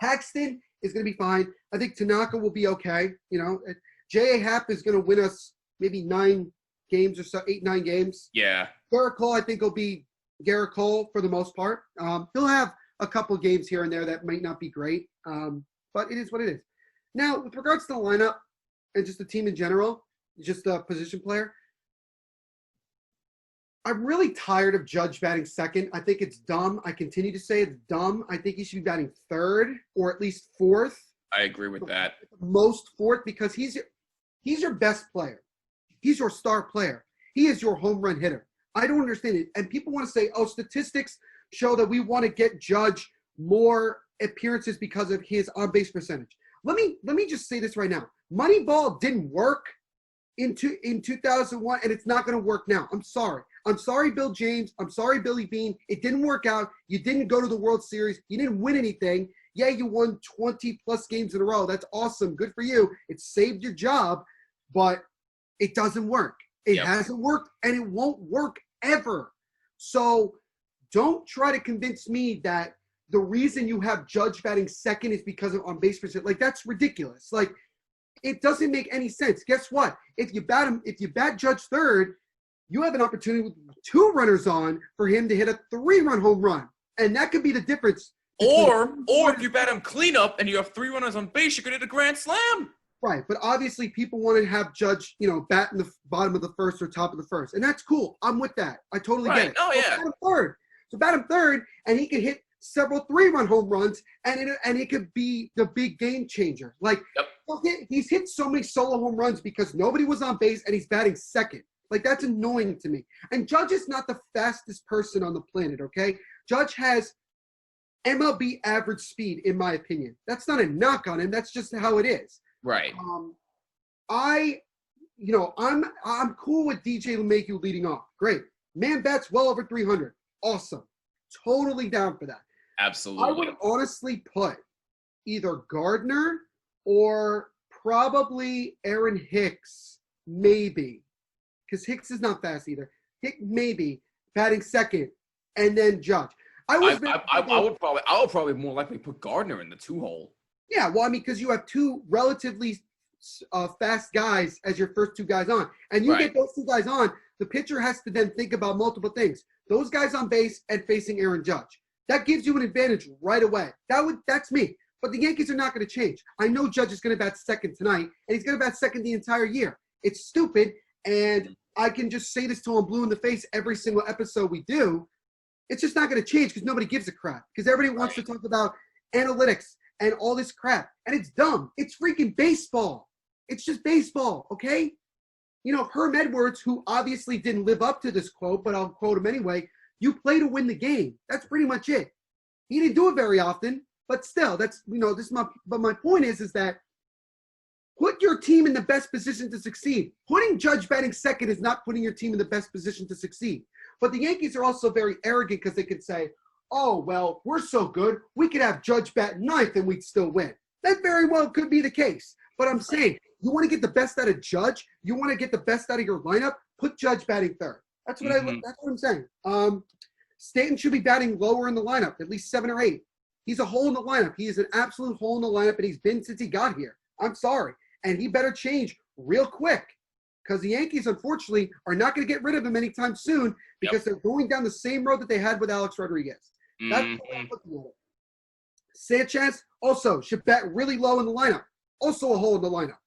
Paxton is going to be fine. I think Tanaka will be okay. J.A. Happ is going to win us maybe 9 games or so, 8-9 games. Yeah. Garrett Cole, I think, will be Garrett Cole for the most part. He'll have a couple games here and there that might not be great, but it is what it is. Now, with regards to the lineup and just the team in general, just a position player, I'm really tired of Judge batting second. I think it's dumb. I continue to say it's dumb. I think he should be batting third or at least fourth. I agree with that. Most fourth, because he's your best player. He's your star player. He is your home run hitter. I don't understand it. And people want to say, oh, statistics show that we want to get Judge more appearances because of his on-base percentage. Let me just say this right now. Moneyball didn't work in 2001, and it's not going to work now. I'm sorry. I'm sorry, Bill James. I'm sorry, Billy Beane. It didn't work out. You didn't go to the World Series. You didn't win anything. Yeah, you won 20-plus games in a row. That's awesome. Good for you. It saved your job, but it doesn't work. It hasn't worked, and it won't work ever. So don't try to convince me that the reason you have Judge batting second is because of on-base percent. Like, that's ridiculous. Like, it doesn't make any sense. Guess what? If you bat Judge third, you have an opportunity with 2 runners on for him to hit a 3-run home run. And that could be the difference. Or if you bat him cleanup and you have 3 runners on base, you could hit a grand slam. Right. But obviously people want to have Judge, bat in the bottom of the first or top of the first. And that's cool. I'm with that. I totally get it. Oh, yeah. Bat him third. So bat him third, and he can hit several 3-run home runs, and it could be the big game changer. Like, he's hit so many solo home runs because nobody was on base, and he's batting second. Like, that's annoying to me. And Judge is not the fastest person on the planet, okay? Judge has MLB average speed, in my opinion. That's not a knock on him. That's just how it is. Right. I'm cool with DJ LeMahieu leading off. Great. Man bats well over 300. Awesome. Totally down for that. Absolutely. I would honestly put either Gardner or probably Aaron Hicks, maybe. Because Hicks is not fast either. Maybe batting second, and then Judge. I would probably more likely put Gardner in the 2-hole. Yeah, well, I mean, because you have 2 relatively fast guys as your first 2 guys on, and you get those 2 guys on, the pitcher has to then think about multiple things. Those guys on base and facing Aaron Judge. That gives you an advantage right away. That's me. But the Yankees are not going to change. I know Judge is going to bat second tonight, and he's going to bat second the entire year. It's stupid, and I can just say this till I'm blue in the face every single episode we do. It's just not going to change because nobody gives a crap. Because everybody wants to talk about analytics and all this crap. And it's dumb. It's freaking baseball. It's just baseball, okay? Herm Edwards, who obviously didn't live up to this quote, but I'll quote him anyway, you play to win the game. That's pretty much it. He didn't do it very often, but still, that's, this is but my point is that put your team in the best position to succeed. Putting Judge batting second is not putting your team in the best position to succeed. But the Yankees are also very arrogant because they could say, oh, well, we're so good, we could have Judge bat ninth and we'd still win. That very well could be the case. But I'm saying, you want to get the best out of Judge, you want to get the best out of your lineup, put Judge batting third. That's what that's what I'm saying. Stanton should be batting lower in the lineup, at least 7 or 8. He's a hole in the lineup. He is an absolute hole in the lineup, and he's been since he got here. I'm sorry. And he better change real quick because the Yankees, unfortunately, are not going to get rid of him anytime soon because they're going down the same road that they had with Alex Rodriguez. That's the way I'm looking at it. Sanchez also should bat really low in the lineup. Also a hole in the lineup.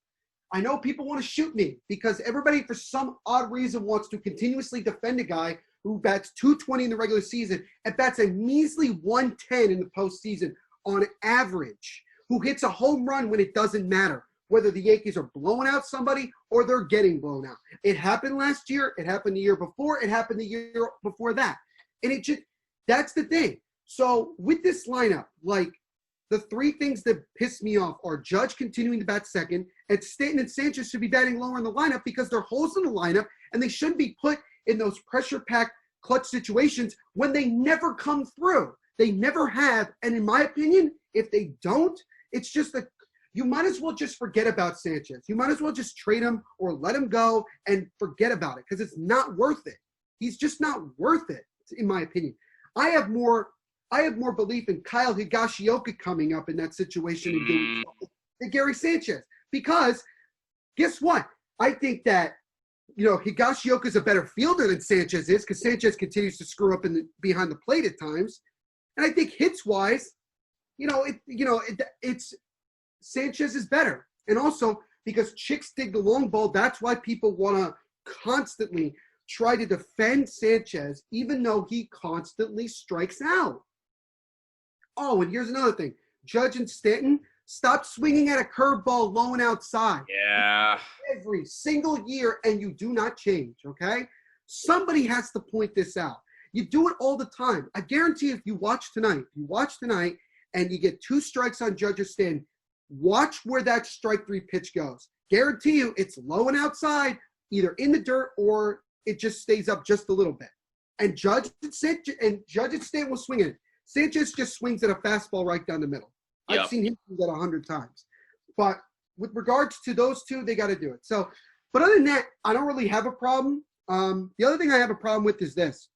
I know people want to shoot me because everybody, for some odd reason, wants to continuously defend a guy who bats .220 in the regular season and bats a measly .110 in the postseason on average, who hits a home run when it doesn't matter whether the Yankees are blowing out somebody or they're getting blown out. It happened last year. It happened the year before. It happened the year before that. And that's the thing. So with this lineup, like, the 3 things that piss me off are Judge continuing to bat second, and Stanton and Sanchez should be batting lower in the lineup because they're holes in the lineup, and they shouldn't be put in those pressure-packed clutch situations when they never come through. They never have, and in my opinion, if they don't, it's just that you might as well just forget about Sanchez. You might as well just trade him or let him go and forget about it because it's not worth it. He's just not worth it, in my opinion. I have more belief in Kyle Higashioka coming up in that situation than Gary Sanchez. Because guess what? I think that, Higashioka is a better fielder than Sanchez is because Sanchez continues to screw up behind the plate at times. And I think hits-wise, it's Sanchez is better. And also because chicks dig the long ball, that's why people want to constantly try to defend Sanchez even though he constantly strikes out. Oh, and here's another thing. Judge and Stanton, stop swinging at a curveball low and outside. Yeah. Every single year, and you do not change, okay? Somebody has to point this out. You do it all the time. I guarantee if you watch tonight, and you get 2 strikes on Judge or Stanton, watch where that strike 3 pitch goes. Guarantee you it's low and outside, either in the dirt or it just stays up just a little bit. And Judge and Stanton will swing it. Sanchez just swings at a fastball right down the middle. Yep. I've seen him do that 100 times. But with regards to those 2, they got to do it. So, but other than that, I don't really have a problem. The other thing I have a problem with is this.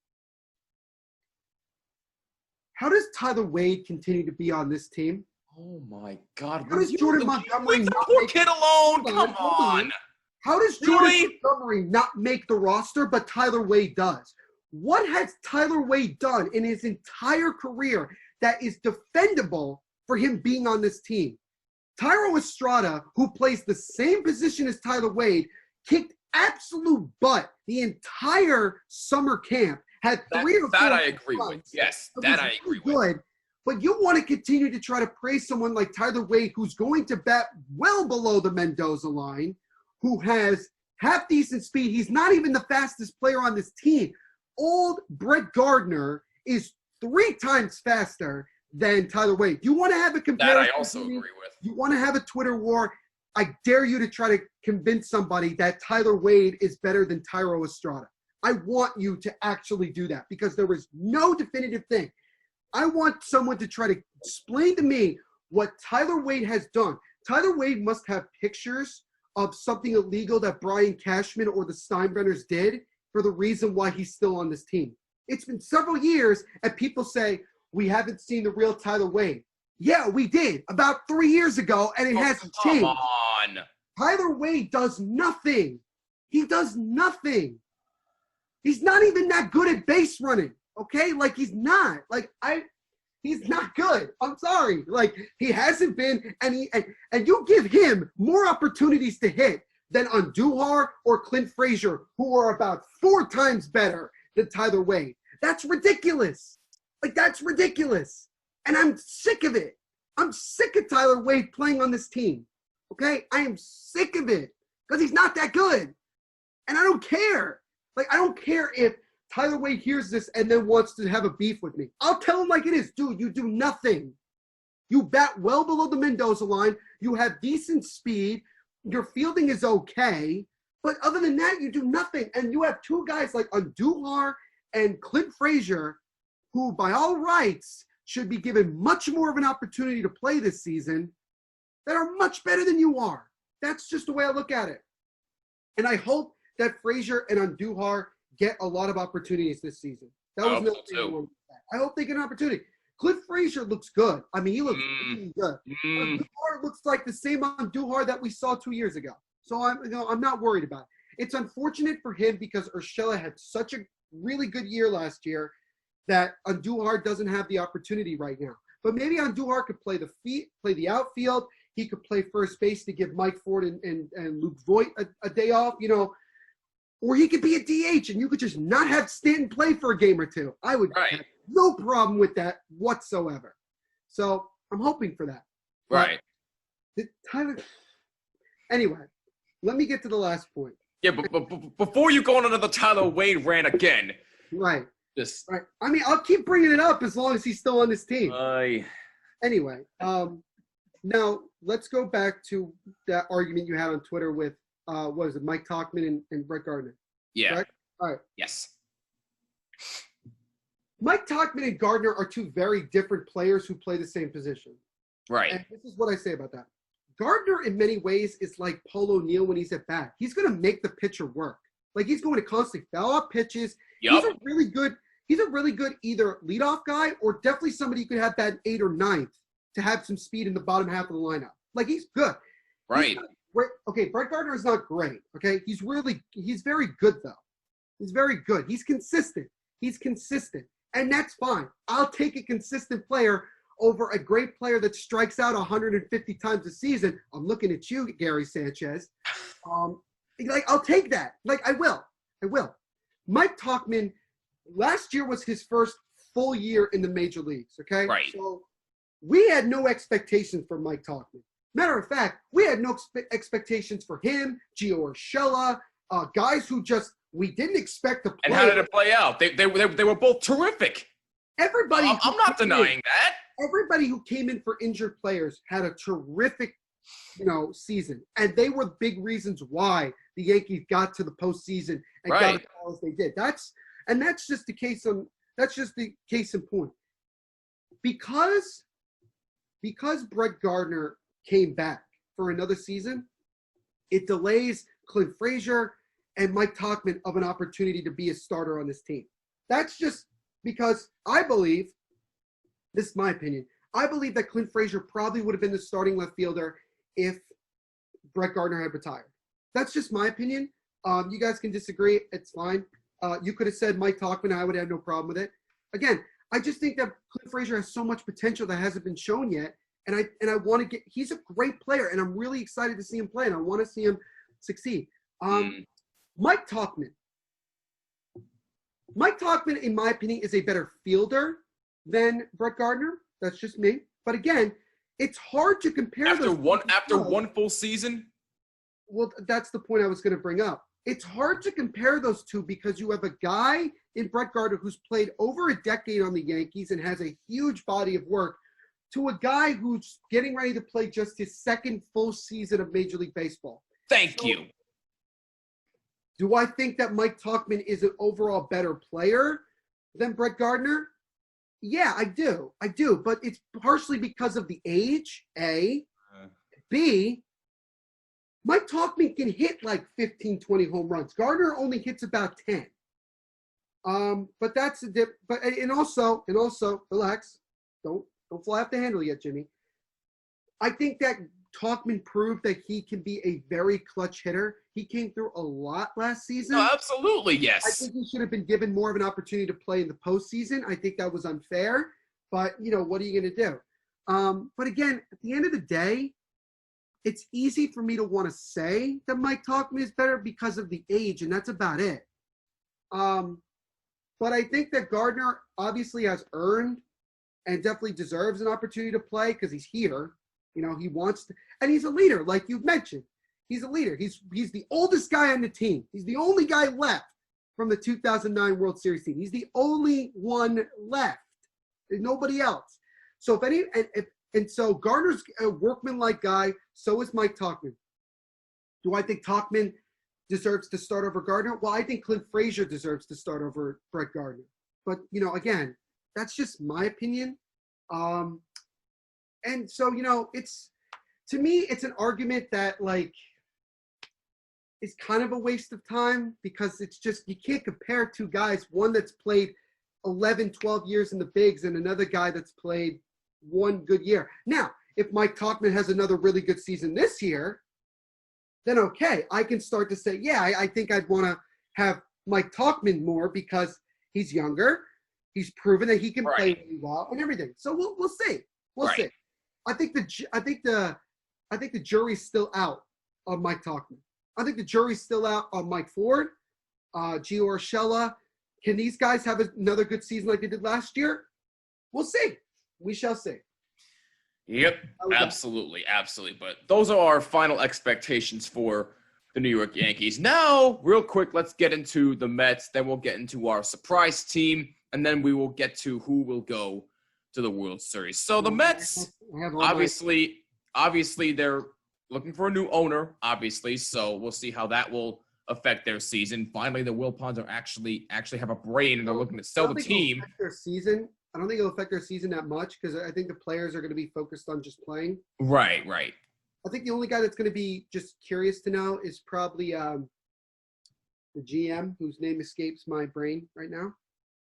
How does Tyler Wade continue to be on this team? Oh, my God. How does Jordan Montgomery leave the poor kid alone? Come on. How does Jordan Montgomery not make the roster, but Tyler Wade does? What has Tyler Wade done in his entire career that is defendable for him being on this team? Thairo Estrada, who plays the same position as Tyler Wade, kicked absolute butt the entire summer camp. Had 3 or 4 that I agree with. Yes, that I agree with. But you want to continue to try to praise someone like Tyler Wade, who's going to bat well below the Mendoza line, who has half-decent speed. He's not even the fastest player on this team. Old Brett Gardner is 3 times faster than Tyler Wade. You want to have a comparison? That I also agree with. You want to have a Twitter war? I dare you to try to convince somebody that Tyler Wade is better than Thairo Estrada. I want you to actually do that because there is no definitive thing. I want someone to try to explain to me what Tyler Wade has done. Tyler Wade must have pictures of something illegal that Brian Cashman or the Steinbrenners did for the reason why he's still on this team. It's been several years, and people say, we haven't seen the real Tyler Wade. Yeah, we did about 3 years ago, and it hasn't changed. Come on. Tyler Wade does nothing. He does nothing. He's not even that good at base running, okay? Like, he's not. He's not good. I'm sorry. Like, he hasn't been, and you give him more opportunities to hit than Andujar or Clint Frazier, who are about 4 times better than Tyler Wade. That's ridiculous. Like, that's ridiculous. And I'm sick of it. I'm sick of Tyler Wade playing on this team. Okay? I am sick of it because he's not that good. And I don't care. Like, I don't care if Tyler Wade hears this and then wants to have a beef with me. I'll tell him like it is. Dude, you do nothing. You bat well below the Mendoza line. You have decent speed. Your fielding is okay. But other than that, you do nothing. And you have 2 guys like Andujar and Clint Frazier, who by all rights should be given much more of an opportunity to play this season, that are much better than you are. That's just the way I look at it. And I hope that Frazier and Andujar get a lot of opportunities this season. That was another thing. I hope they get an opportunity. Clint Frazier looks good. I mean, he looks really good. Andujar looks like the same Andujar that we saw 2 years ago. So I'm not worried about it. It's unfortunate for him because Urshela had such a really good year last year that Andujar doesn't have the opportunity right now. But maybe Andujar could play the outfield. He could play first base to give Mike Ford and Luke Voigt a day off, or he could be a DH and you could just not have Stanton play for a game or 2. I would have no problem with that whatsoever. So I'm hoping for that. Right. Anyway, let me get to the last point. Yeah, but before you go on another Tyler Wade rant again. Right. Right. I mean, I'll keep bringing it up as long as he's still on this team. Anyway, now let's go back to that argument you had on Twitter with, what was it, Mike Tauchman and Brett Gardner? Yeah. Right? All right. Yes. Mike Tauchman and Gardner are 2 very different players who play the same position. Right. And this is what I say about that. Gardner, in many ways, is like Paul O'Neill when he's at bat. He's going to make the pitcher work. Like, he's going to constantly foul off pitches. Yep. He's a really good either leadoff guy or definitely somebody you could have bat 8th or 9th to have some speed in the bottom half of the lineup. Like, he's good. Right. Okay, Brett Gardner is not great. Okay, he's very good though. He's very good. He's consistent. And that's fine. I'll take a consistent player over a great player that strikes out 150 times a season. I'm looking at you, Gary Sanchez. I'll take that. Like, I will. Mike Tauchman, last year was his first full year in the major leagues, okay? Right. So we had no expectations for Mike Tauchman. Matter of fact, we had no expectations for him, Gio Urshela, guys who just we didn't expect to play. And how did it play out? They were both terrific. Everybody, I'm not denying that. Everybody who came in for injured players had a terrific, season, and they were big reasons why the Yankees got to the postseason and got as far as they did. That's just the case in point. Because Brett Gardner came back for another season, it delays Clint Frazier and Mike Tauchman of an opportunity to be a starter on this team. That's just because I believe, this is my opinion, I believe that Clint Frazier probably would have been the starting left fielder if Brett Gardner had retired. That's just my opinion. You guys can disagree. It's fine. You could have said Mike Tauchman. I would have no problem with it. Again, I just think that Clint Frazier has so much potential that hasn't been shown yet. And I want to get – he's a great player, and I'm really excited to see him play, and I want to see him succeed. Mike Tauchman, in my opinion, is a better fielder than Brett Gardner. That's just me. But again, it's hard to compare after one full season. Well, that's the point I was going to bring up. It's hard to compare those two because you have a guy in Brett Gardner who's played over a decade on the Yankees and has a huge body of work, to a guy who's getting ready to play just his second full season of Major League Baseball. Thank you. Do I think that Mike Tauchman is an overall better player than Brett Gardner? Yeah, I do. But it's partially because of the age, A. B, Mike Tauchman can hit like 15, 20 home runs. Gardner only hits about 10. But that's a dip. But and also, relax. Don't fly off the handle yet, Jimmy. I think that Tauchman proved that he can be a very clutch hitter. He came through a lot last season. No, absolutely, yes. I think he should have been given more of an opportunity to play in the postseason. I think that was unfair. But, what are you going to do? But again, at the end of the day, it's easy for me to want to say that Mike Tauchman is better because of the age, and that's about it. But I think that Gardner obviously has earned and definitely deserves an opportunity to play because he's here. He wants to, and he's a leader, like you've mentioned. He's a leader. He's the oldest guy on the team. He's the only guy left from the 2009 World Series team. He's the only one left. There's nobody else. So so Gardner's a workman-like guy. So is Mike Tauchman. Do I think Tauchman deserves to start over Gardner? Well, I think Clint Frazier deserves to start over Brett Gardner. But again, that's just my opinion. And so, to me, it's an argument that is kind of a waste of time because it's just, you can't compare two guys, one that's played 11, 12 years in the bigs and another guy that's played one good year. Now, if Mike Tauchman has another really good season this year, then okay, I can start to say, yeah, I think I'd want to have Mike Tauchman more because he's younger. He's proven that he can play really well and everything. So we'll see. We'll see. I think the jury's still out on Mike Tauchman. I think the jury's still out on Mike Ford, Gio Urshela. Can these guys have another good season like they did last year? We'll see. We shall see. Yep, absolutely. But those are our final expectations for the New York Yankees. Now, real quick, let's get into the Mets. Then we'll get into our surprise team, and then we will get to who will go to the World Series. So the Mets, obviously, they're looking for a new owner, obviously. So we'll see how that will affect their season. Finally, the Wilpons are actually have a brain, and they're looking to sell the team. Their season. I don't think it'll affect their season that much because I think the players are going to be focused on just playing. Right. I think the only guy that's going to be just curious to know is probably the GM, whose name escapes my brain right now.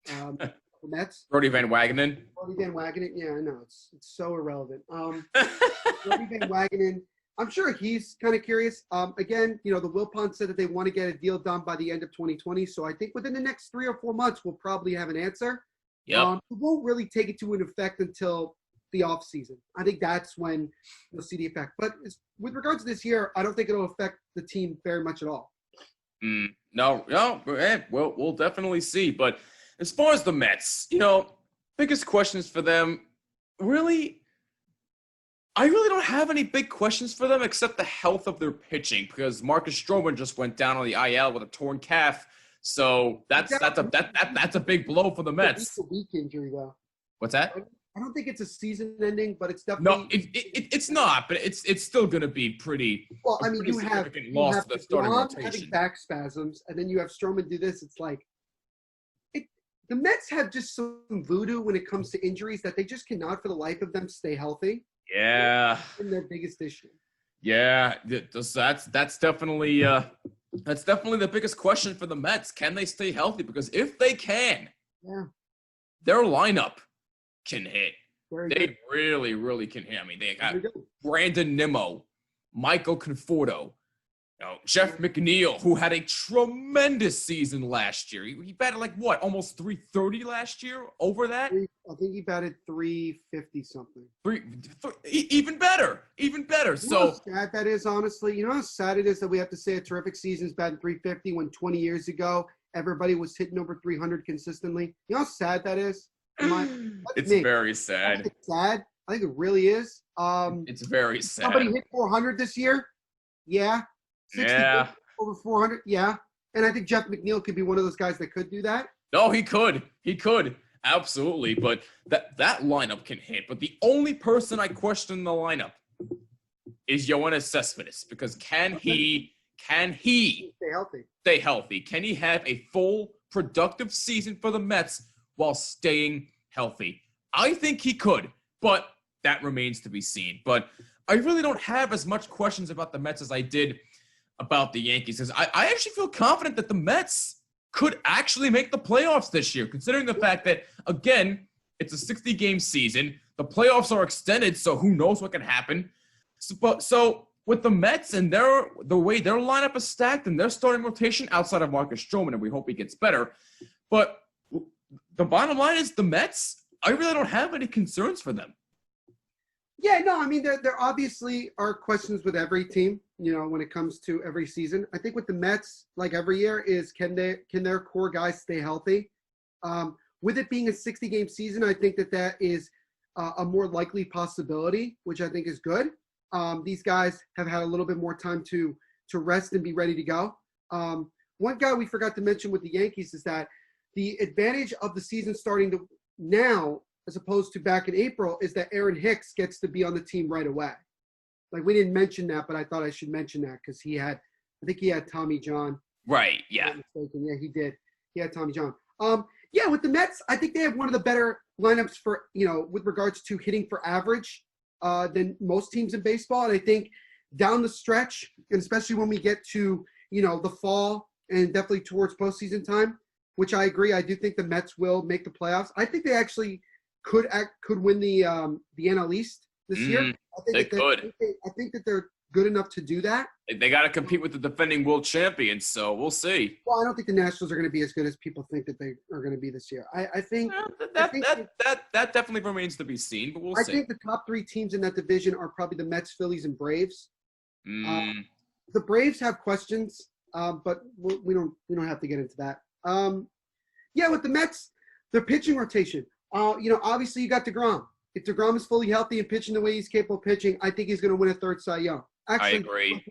The Mets. Brodie Van Wagenen. Yeah, I know. It's so irrelevant. Brodie Van Wagenen. I'm sure he's kind of curious. Again, the Wilpons said that they want to get a deal done by the end of 2020. So I think within the next 3 or 4 months, we'll probably have an answer. Yep. It won't really take it to an effect until the off season. I think that's when you'll see the effect. But with regards to this year, I don't think it'll affect the team very much at all. No, we'll definitely see. But as far as the Mets, biggest questions for them, really, I really don't have any big questions for them except the health of their pitching, because Marcus Stroman just went down on the IL with a torn calf. So that's a big blow for the Mets. It's a week injury, though. What's that? I don't think it's a season ending, but it's definitely no. It's not, but it's still going to be pretty. Well, I mean, you have loss to the starting rotation. Having back spasms, and then you have Stroman do this. It's like the Mets have just some voodoo when it comes to injuries that they just cannot, for the life of them, stay healthy. Yeah, and their biggest issue. Yeah, that's definitely the biggest question for the Mets. Can they stay healthy? Because if they can, their lineup can hit. They really, really can hit. I mean, they got Brandon Nimmo, Michael Conforto, Jeff McNeil, who had a tremendous season last year. He batted almost 330 last year. Over that, I think he batted 350 something. Even better. So how sad that is, honestly. You know how sad it is that we have to say a terrific season's batting 350 when 20 years ago everybody was hitting over 300 consistently. You know how sad that is. It's very sad. It's sad. I think it really is. It's very sad. Somebody hit 400 this year. Yeah. 60 over 400. Yeah. And I think Jeff McNeil could be one of those guys that could do that. No, he could. Absolutely. But that lineup can hit. But the only person I question in the lineup is Yoenis Cespedes, because can he stay healthy? Can he have a full productive season for the Mets while staying healthy? I think he could, but that remains to be seen. But I really don't have as much questions about the Mets as I did about the Yankees, because I actually feel confident that the Mets could actually make the playoffs this year, considering the fact that, again, it's a 60-game season. The playoffs are extended, so who knows what can happen. So with the Mets and the way their lineup is stacked and their starting rotation outside of Marcus Stroman, and we hope he gets better, but the bottom line is the Mets, I really don't have any concerns for them. Yeah, no, I mean, there obviously are questions with every team, when it comes to every season. I think with the Mets, like every year, is can their core guys stay healthy? With it being a 60-game season, I think that is a more likely possibility, which I think is good. These guys have had a little bit more time to rest and be ready to go. One guy we forgot to mention with the Yankees is that the advantage of the season starting now, as opposed to back in April, is that Aaron Hicks gets to be on the team right away. Like, we didn't mention that, but I thought I should mention that because I think he had Tommy John. Right, yeah. Yeah, he did. He had Tommy John. Yeah, with the Mets, I think they have one of the better lineups for, with regards to hitting for average than most teams in baseball. And I think down the stretch, and especially when we get to, the fall and definitely towards postseason time, which I agree, I do think the Mets will make the playoffs. I think they actually could win the NL East this year. They could. I think that they're good enough to do that. They got to compete with the defending world champions, so we'll see. Well, I don't think the Nationals are going to be as good as people think that they are going to be this year. I think that definitely remains to be seen, but we'll see. I think the top three teams in that division are probably the Mets, Phillies, and Braves. The Braves have questions, but we don't have to get into that. Yeah, with the Mets, their pitching rotation. Obviously you got DeGrom. If DeGrom is fully healthy and pitching the way he's capable of pitching, I think he's going to win a third Cy Young. Actually, I agree.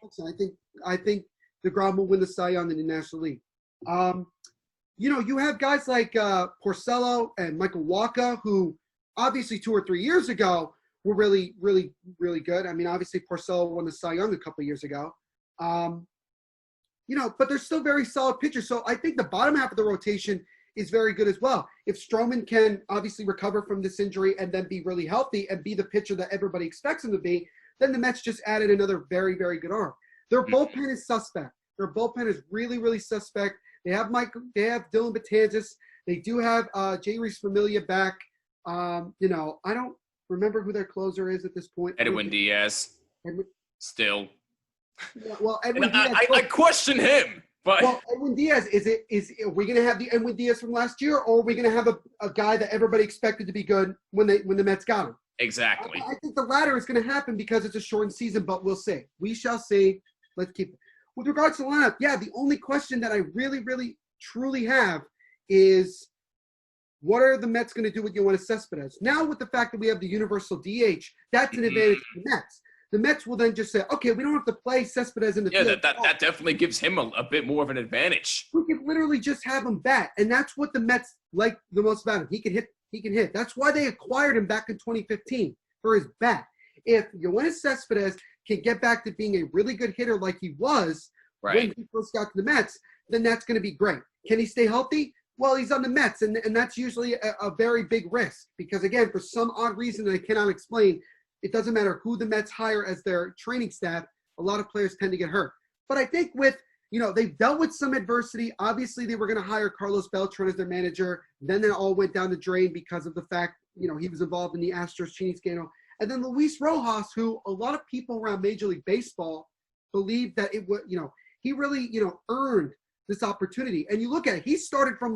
I think DeGrom will win the Cy Young in the National League. You have guys like Porcello and Michael Wacha, who obviously 2 or 3 years ago were really, really, really good. I mean, obviously Porcello won the Cy Young a couple of years ago. But they're still very solid pitchers. So I think the bottom half of the rotation is very good as well. If Stroman can obviously recover from this injury and then be really healthy and be the pitcher that everybody expects him to be, then the Mets just added another very, very good arm. Their bullpen is suspect. Their bullpen is really, really suspect. They have Dylan Betances. They do have Jeurys Familia back. I don't remember who their closer is at this point. Edwin Diaz. Still. Yeah, well, Edwin Diaz. I question him. But Edwin Diaz, are we going to have the Edwin Diaz from last year, or are we going to have a guy that everybody expected to be good when the Mets got him? Exactly. I think the latter is going to happen because it's a shortened season, but we'll see. We shall see. Let's keep. with regards to the lineup, yeah, the only question that I really, really, truly have is what are the Mets going to do with Yoenis Cespedes? Now, with the fact that we have the universal DH, that's an advantage to the Mets. The Mets will then just say, okay, we don't have to play Cespedes in the field. Yeah, that definitely gives him a bit more of an advantage. We could literally just have him bat, and that's what the Mets like the most about him. He can hit. That's why they acquired him back in 2015 for his bat. If Yoenis Cespedes can get back to being a really good hitter like he was when he first got to the Mets, then that's going to be great. Can he stay healthy? Well, he's on the Mets, and that's usually a very big risk because, again, for some odd reason that I cannot explain, it doesn't matter who the Mets hire as their training staff, a lot of players tend to get hurt. But I think they've dealt with some adversity. Obviously, they were going to hire Carlos Beltran as their manager. Then it all went down the drain because of the fact, he was involved in the Astros-Cheney scandal. And then Luis Rojas, who a lot of people around Major League Baseball believe that it would, he really, earned this opportunity. And you look at it, he started from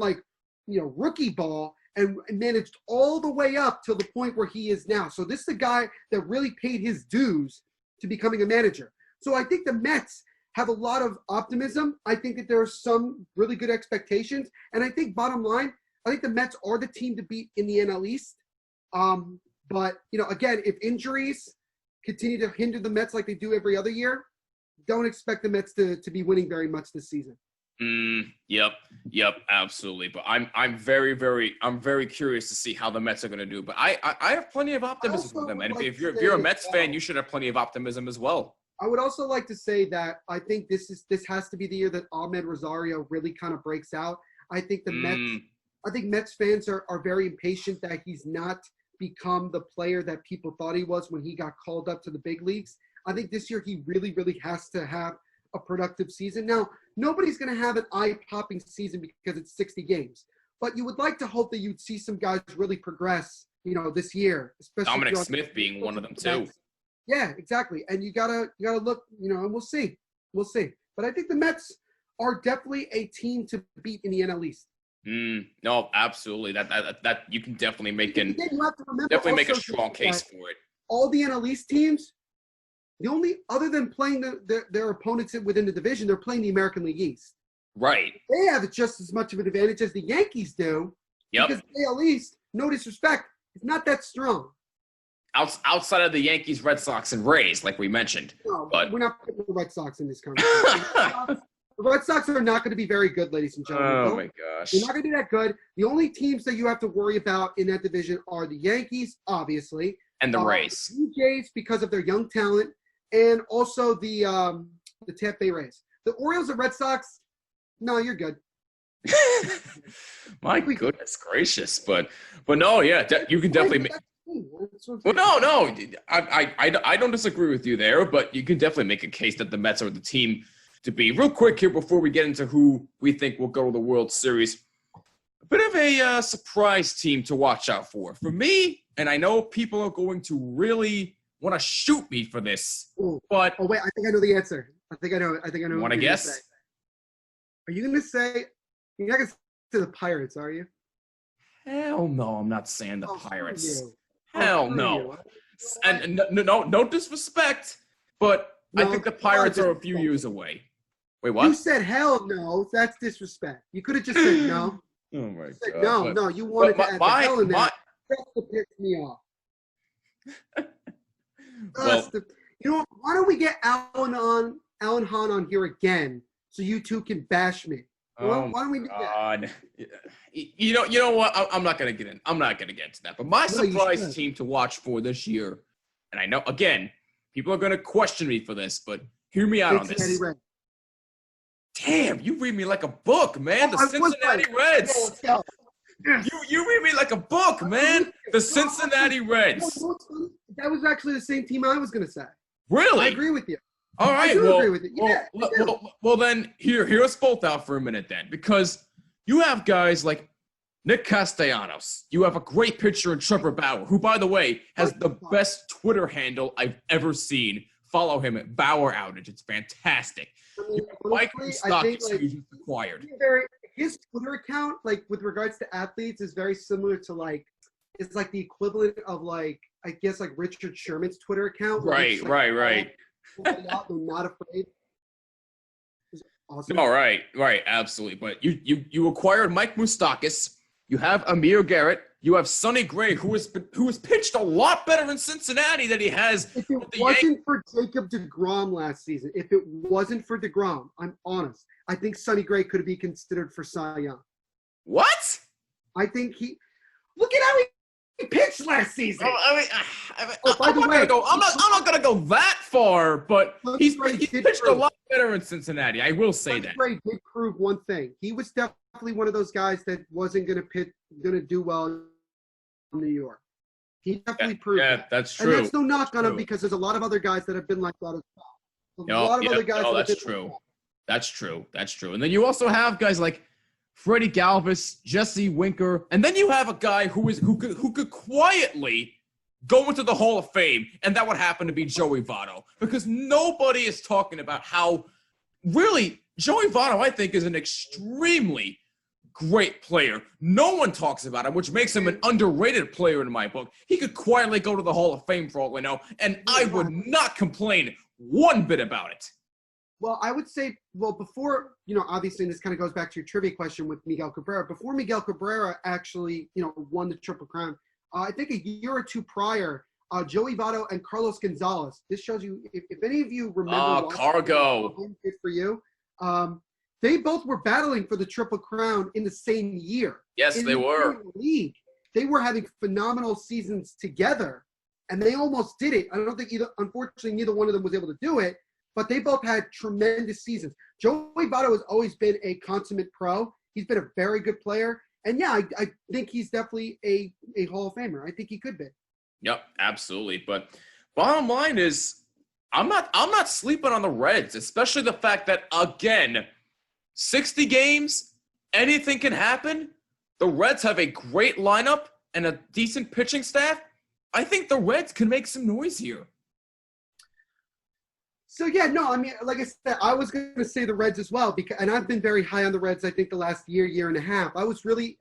rookie ball and managed all the way up to the point where he is now. So this is a guy that really paid his dues to becoming a manager. So I think the Mets have a lot of optimism. I think that there are some really good expectations. And I think bottom line, I think the Mets are the team to beat in the NL East. But, again, if injuries continue to hinder the Mets like they do every other year, don't expect the Mets to be winning very much this season. Yep, absolutely. But I'm very curious to see how the Mets are going to do. But I have plenty of optimism with them. And if you're a Mets fan, you should have plenty of optimism as well. I would also like to say that I think this has to be the year that Ahmed Rosario really kind of breaks out. I think Mets fans are very impatient that he's not become the player that people thought he was when he got called up to the big leagues. I think this year he really, really has to have a productive season. Now, nobody's going to have an eye-popping season because it's 60 games. But you would like to hope that you'd see some guys really progress, this year. Especially Dominic Smith being one of them too. Yeah, exactly. And you gotta look, and we'll see. But I think the Mets are definitely a team to beat in the NL East. No, absolutely. That you can definitely make a strong case for it. All the NL East teams, the only other than playing their opponents within the division, they're playing the American League East. Right. They have just as much of an advantage as the Yankees do. Yep. Because the AL East, no disrespect, it's not that strong. Outside of the Yankees, Red Sox, and Rays, like we mentioned. No, but we're not putting the Red Sox in this conversation. The Red Sox are not going to be very good, ladies and gentlemen. Oh, my gosh. They're not going to be that good. The only teams that you have to worry about in that division are the Yankees, obviously. And the Rays. The Blue Jays, because of their young talent. And also the Tampa Bay Rays. The Orioles and Red Sox, no, you're good. My goodness gracious. But no, yeah, you can definitely make – well, no. I don't disagree with you there, but you can definitely make a case that the Mets are the team – to be. Real quick here before we get into who we think will go to the World Series, a bit of a surprise team to watch out for. For me, and I know people are going to really want to shoot me for this, but... Oh, wait, I think I know the answer. I think I know. You want to guess? Are you going to say... You're not going to say the Pirates, are you? Hell no, I'm not saying the Pirates. Hell no. And no disrespect, but I think the Pirates are a few years away. Wait, what? You said hell no. That's disrespect. You could have just said no. Oh, my God. No. You wanted to add the hell in there. That's what pissed me off. Why don't we get Alan Hahn on here again so you two can bash me? Why don't we do that? You know what? I'm not going to get in. I'm not going to get into that. But my surprise team to watch for this year, and I know, again, people are going to question me for this, but hear me out on this. Damn, you read me like a book, man. The Cincinnati Reds. You read me like a book, man. The Cincinnati Reds. That was actually the same team I was going to say. Really? I agree with you. All right. I do agree with you. Yeah. Well, then, hear us both out for a minute then. Because you have guys like Nick Castellanos. You have a great pitcher in Trevor Bauer, who, by the way, has the best Twitter handle I've ever seen. Follow him at Bauer Outage. It's fantastic. Mike Stock acquired. His Twitter account, like with regards to athletes, is very similar to it's like the equivalent of I guess Richard Sherman's Twitter account. Right. They're not afraid. awesome. All right, absolutely. But you acquired Mike Moustakas. You have Amir Garrett. You have Sonny Gray, who has pitched a lot better in Cincinnati than he has. If it wasn't for Jacob DeGrom last season, if it wasn't for DeGrom, I'm honest, I think Sonny Gray could be considered for Cy Young. What? I think look at how he pitched last season. By the way, I'm not gonna go that far, but he pitched a lot better in Cincinnati. I will say that. Gray did prove one thing. He was definitely one of those guys that wasn't gonna do well in New York. He definitely proved that. Yeah, that's true. And that's no knock on him because there's a lot of other guys that have been like that as well. That's true. That's true. And then you also have guys like Freddie Galvis, Jesse Winker, and then you have a guy who could quietly go into the Hall of Fame, and that would happen to be Joey Votto, because nobody is talking about how really Joey Votto, I think, is an extremely great player. No one talks about him, which makes him an underrated player in my book. He could quietly go to the Hall of Fame for all we know, and I would not complain one bit about it. Well, I would say, before, obviously, and this kind of goes back to your trivia question with Miguel Cabrera, before Miguel Cabrera actually, won the Triple Crown, I think a year or two prior, Joey Votto and Carlos Gonzalez, this shows you, if any of you remember. Cargo. Good for you. They both were battling for the Triple Crown in the same year. Yes, they were. League, they were having phenomenal seasons together, and they almost did it. I don't think unfortunately, neither one of them was able to do it. But they both had tremendous seasons. Joey Votto has always been a consummate pro. He's been a very good player. And, yeah, I think he's definitely a Hall of Famer. I think he could be. Yep, absolutely. But bottom line is I'm not sleeping on the Reds, especially the fact that, again, 60 games, anything can happen. The Reds have a great lineup and a decent pitching staff. I think the Reds can make some noise here. So, yeah, no, I mean, like I said, I was going to say the Reds as well, and I've been very high on the Reds, I think, the last year and a half. I was really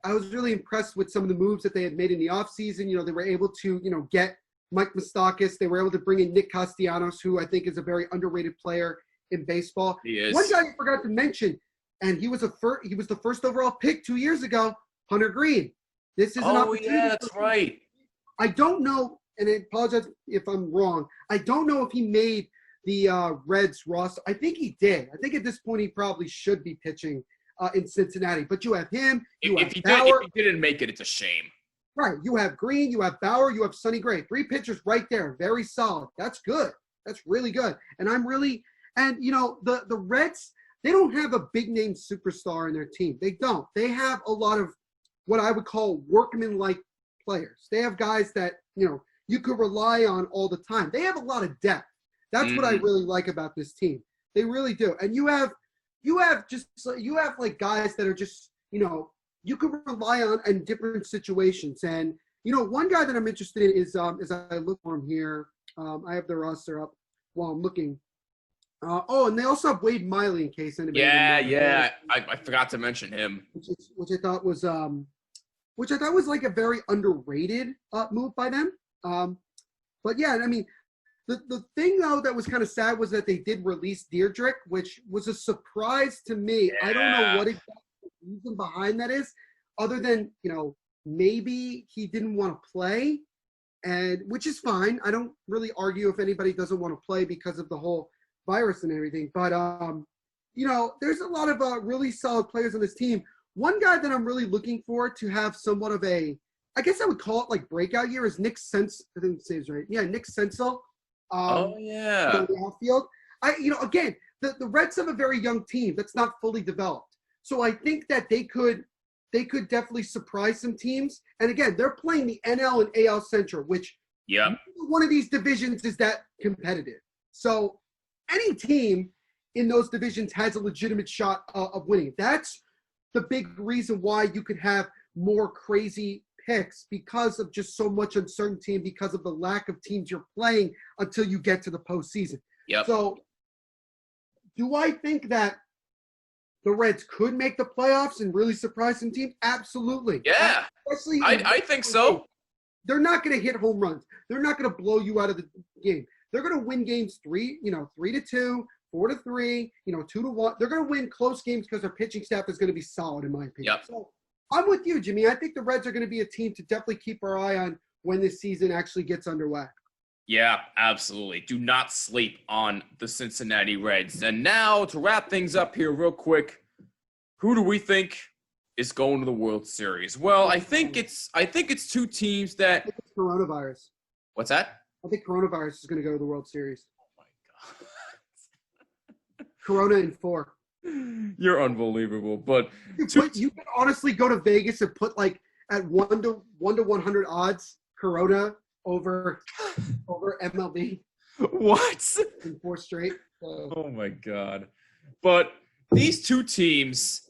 impressed with some of the moves that they had made in the offseason. They were able to, get Mike Moustakas. They were able to bring in Nick Castellanos, who I think is a very underrated player in baseball. He is. One guy I forgot to mention, and he was the first overall pick 2 years ago, Hunter Green. This is an opportunity. Oh, yeah, that's right. I don't know, and I apologize if I'm wrong, I don't know if he made the Reds roster. I think he did. I think at this point he probably should be pitching in Cincinnati. But you have him. If he didn't make it, it's a shame. Right. You have Green. You have Bauer. You have Sonny Gray. 3 pitchers right there. Very solid. That's good. That's really good. And the Reds, they don't have a big name superstar in their team. They don't. They have a lot of what I would call workman-like players. They have guys that, you could rely on all the time. They have a lot of depth. That's what I really like about this team. They really do. And you have like guys that are just, you can rely on in different situations. And, one guy that I'm interested in is, as I look for him here, I have the roster up while I'm looking. And they also have Wade Miley in case anybody. Yeah. I forgot to mention him. Which I thought was like a very underrated move by them. But yeah, I mean, The thing, though, that was kind of sad was that they did release Deirdrick, which was a surprise to me. Yeah. I don't know what exactly the reason behind that is, other than, maybe he didn't want to play, and which is fine. I don't really argue if anybody doesn't want to play because of the whole virus and everything. But, there's a lot of really solid players on this team. One guy that I'm really looking for to have somewhat of I guess I would call it like breakout year is Nick Senzel. I didn't say his right. Yeah, Nick Senzel. The outfield. Again, the Reds have a very young team that's not fully developed. So I think that they could definitely surprise some teams. And again, they're playing the NL and AL Central, which one of these divisions is that competitive. So any team in those divisions has a legitimate shot of winning. That's the big reason why you could have more crazy picks, because of just so much uncertainty and because of the lack of teams you're playing until you get to the postseason. Yep. So do I think that the Reds could make the playoffs and really surprise some teams? Absolutely. Yeah. Especially I think so. They're not going to hit home runs. They're not going to blow you out of the game. They're going to win games 3-2, 4-3, 2-1. They're going to win close games because their pitching staff is going to be solid, in my opinion. Yep. So I'm with you, Jimmy. I think the Reds are going to be a team to definitely keep our eye on when this season actually gets underway. Yeah, absolutely. Do not sleep on the Cincinnati Reds. And now to wrap things up here real quick, who do we think is going to the World Series? Well, I think it's two teams that. I think it's coronavirus. What's that? I think coronavirus is going to go to the World Series. Oh my God. Corona in 4. You're unbelievable, but you can honestly go to Vegas and put like at 1 to 100 odds Corona over MLB. What? In 4 straight. Oh my God. But these two teams,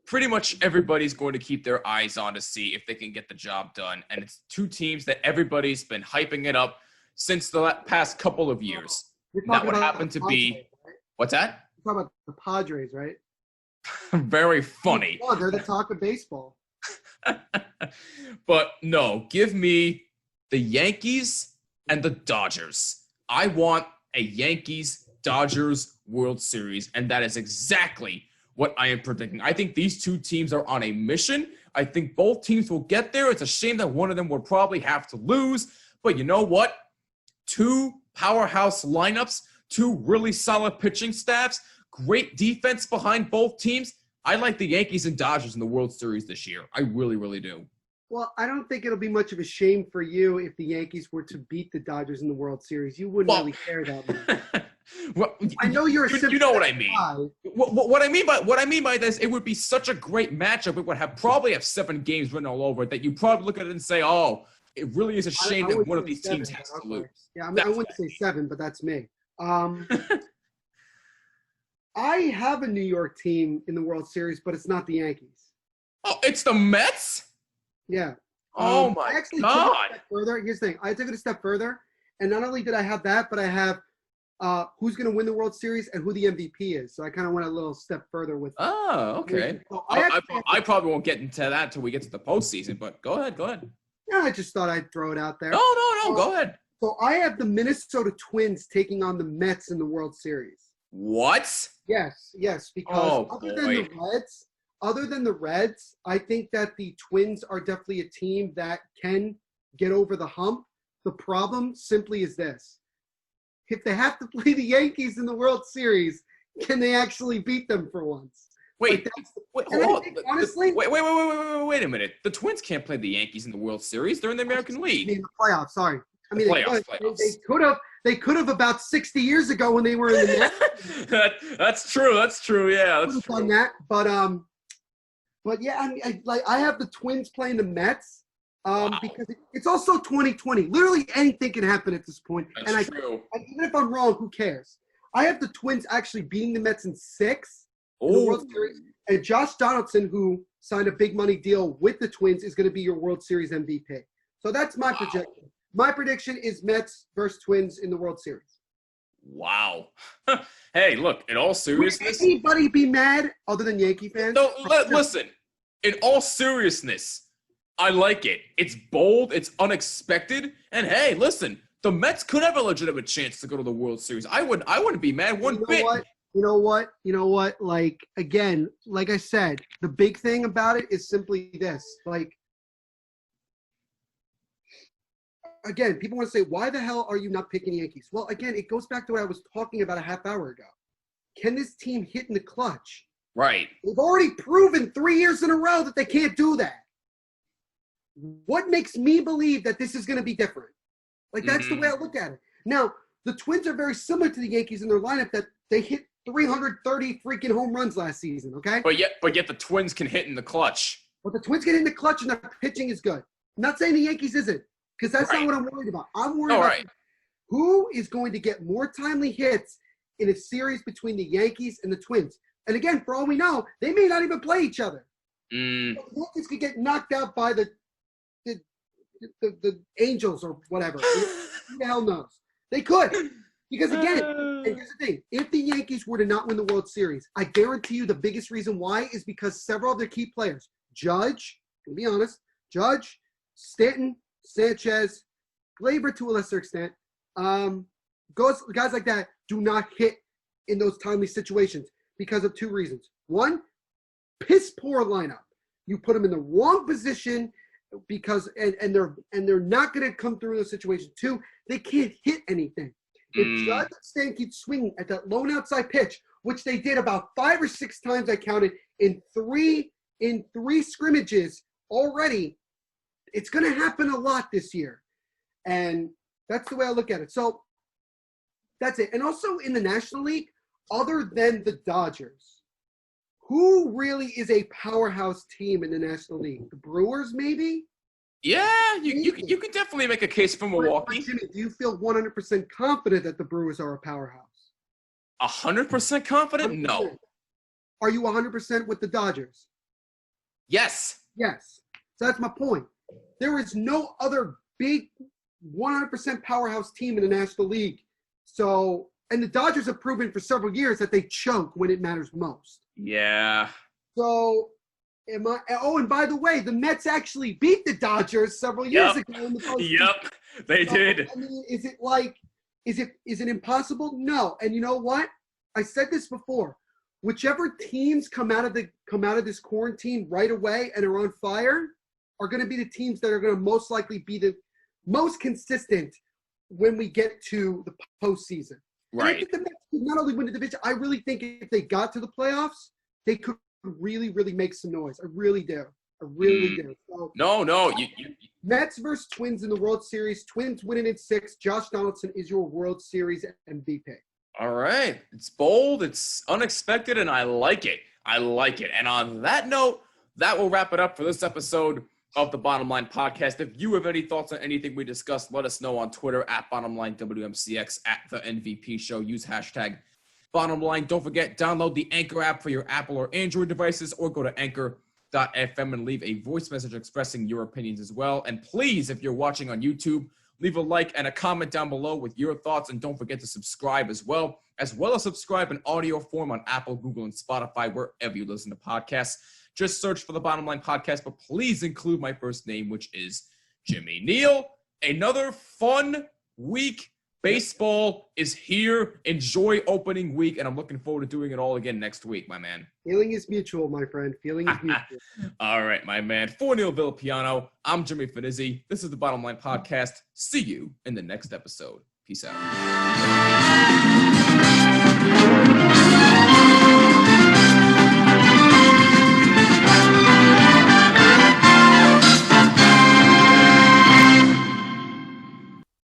pretty much everybody's going to keep their eyes on to see if they can get the job done. And it's two teams that everybody's been hyping it up since the past couple of years. That would happen to be. Right? What's that? You're talking about the Padres, right? Very funny. Oh, they're the talk of baseball. But no, give me the Yankees and the Dodgers. I want a Yankees-Dodgers World Series, and that is exactly what I am predicting. I think these two teams are on a mission. I think both teams will get there. It's a shame that one of them would probably have to lose, but you know what? 2 powerhouse lineups, 2 really solid pitching staffs, great defense behind both teams. I like the Yankees and Dodgers in the World Series this year. I really, really do. Well, I don't think it'll be much of a shame for you if the Yankees were to beat the Dodgers in the World Series. You wouldn't really care that much. Well, I know you're a you know what I mean. What I mean by this, it would be such a great matchup. It would probably have 7 games written all over it that you probably look at it and say, "Oh, it really is a shame that one of these teams has to lose." Yeah, I wouldn't say 7, but that's me. I have a New York team in the World Series, but it's not the Yankees. Oh, it's the Mets? Yeah. Oh my God. Took it a step further. Here's the thing. I took it a step further, and not only did I have that, but I have who's going to win the World Series and who the MVP is. So I kind of went a little step further with. Oh, okay. So I probably won't get into that until we get to the postseason, but go ahead. Yeah, I just thought I'd throw it out there. No, go ahead. So I have the Minnesota Twins taking on the Mets in the World Series. What? Yes, because other than the Reds, I think that the Twins are definitely a team that can get over the hump. The problem simply is this. If they have to play the Yankees in the World Series, can they actually beat them for once? Wait, honestly, wait a minute. The Twins can't play the Yankees in the World Series. They're in the American League. In the playoffs, sorry. I mean, playoffs. They could have about 60 years ago when they were in the That's true. Yeah, that's true. Done that, but yeah, I mean, I have the Twins playing the Mets because it's also 2020. Literally anything can happen at this point. That's true. Even if I'm wrong, who cares? I have the Twins actually beating the Mets in 6 in the World Series, and Josh Donaldson, who signed a big money deal with the Twins, is going to be your World Series MVP. So that's my projection. My prediction is Mets versus Twins in the World Series. Wow. Hey, look, in all seriousness. Would anybody be mad other than Yankee fans? No, listen. In all seriousness, I like it. It's bold. It's unexpected. And hey, listen, the Mets could have a legitimate chance to go to the World Series. I wouldn't be mad one bit. You know what? Like, again, like I said, the big thing about it is simply this. Like, again, people want to say, why the hell are you not picking Yankees? Well, again, it goes back to what I was talking about a half hour ago. Can this team hit in the clutch? Right. They've already proven 3 years in a row that they can't do that. What makes me believe that this is going to be different? Like, that's the way I look at it. Now, the Twins are very similar to the Yankees in their lineup that they hit 330 freaking home runs last season, okay? But yet the Twins can hit in the clutch. But the Twins get in the clutch and their pitching is good. I'm not saying the Yankees isn't. Because that's not what I'm worried about. I'm worried about who is going to get more timely hits in a series between the Yankees and the Twins. And again, for all we know, they may not even play each other. The Yankees could get knocked out by the Angels or whatever. Who the hell knows? They could. Because again, and here's the thing. If the Yankees were to not win the World Series, I guarantee you the biggest reason why is because several of their key players, Judge, to be honest, Judge, Stanton, Sanchez, Gleyber to a lesser extent, guys like that do not hit in those timely situations because of two reasons. One, piss poor lineup. You put them in the wrong position because and they're not going to come through in those situations. Two, they can't hit anything. If Travis Stan keeps swinging at that lone outside pitch, which they did about 5 or 6 times, I counted in three scrimmages already, it's going to happen a lot this year. And that's the way I look at it. So that's it. And also in the National League, other than the Dodgers, who really is a powerhouse team in the National League? The Brewers, maybe? Yeah, you can definitely make a case for Milwaukee. Jimmy, do you feel 100% confident that the Brewers are a powerhouse? 100% confident? 100%. No. Are you 100% with the Dodgers? Yes. Yes. So that's my point. There is no other big 100% powerhouse team in the National League. So, and the Dodgers have proven for several years that they choke when it matters most. Yeah. So, and by the way, the Mets actually beat the Dodgers several years ago in the postseason. Yep, they did. I mean, is it impossible? No. And you know what? I said this before. Whichever teams come out of this quarantine right away and are on fire are going to be the teams that are going to most likely be the most consistent when we get to the postseason. Right. And I think the Mets could not only win the division, I really think if they got to the playoffs, they could really, really make some noise. I really do. I really do. So, no. Mets versus Twins in the World Series. Twins winning in 6. Josh Donaldson is your World Series MVP. All right. It's bold, it's unexpected, and I like it. And on that note, that will wrap it up for this episode of the Bottom Line Podcast. If you have any thoughts on anything we discussed, let us know on Twitter at BottomLineWMCX, at The MVP Show. Use hashtag BottomLine. Don't forget, download the Anchor app for your Apple or Android devices, or go to Anchor.fm and leave a voice message expressing your opinions as well. And please, if you're watching on YouTube, leave a like and a comment down below with your thoughts, and don't forget to subscribe as well as subscribe in audio form on Apple, Google, and Spotify, wherever you listen to podcasts. Just search for the Bottom Line Podcast, but please include my first name, which is Jimmy Neal. Another fun week. Baseball is here. Enjoy opening week, and I'm looking forward to doing it all again next week, my man. Feeling is mutual, my friend. Feeling is mutual. All right, my man. For Neil Villapiano, I'm Jimmy Finizzi. This is the Bottom Line Podcast. See you in the next episode. Peace out.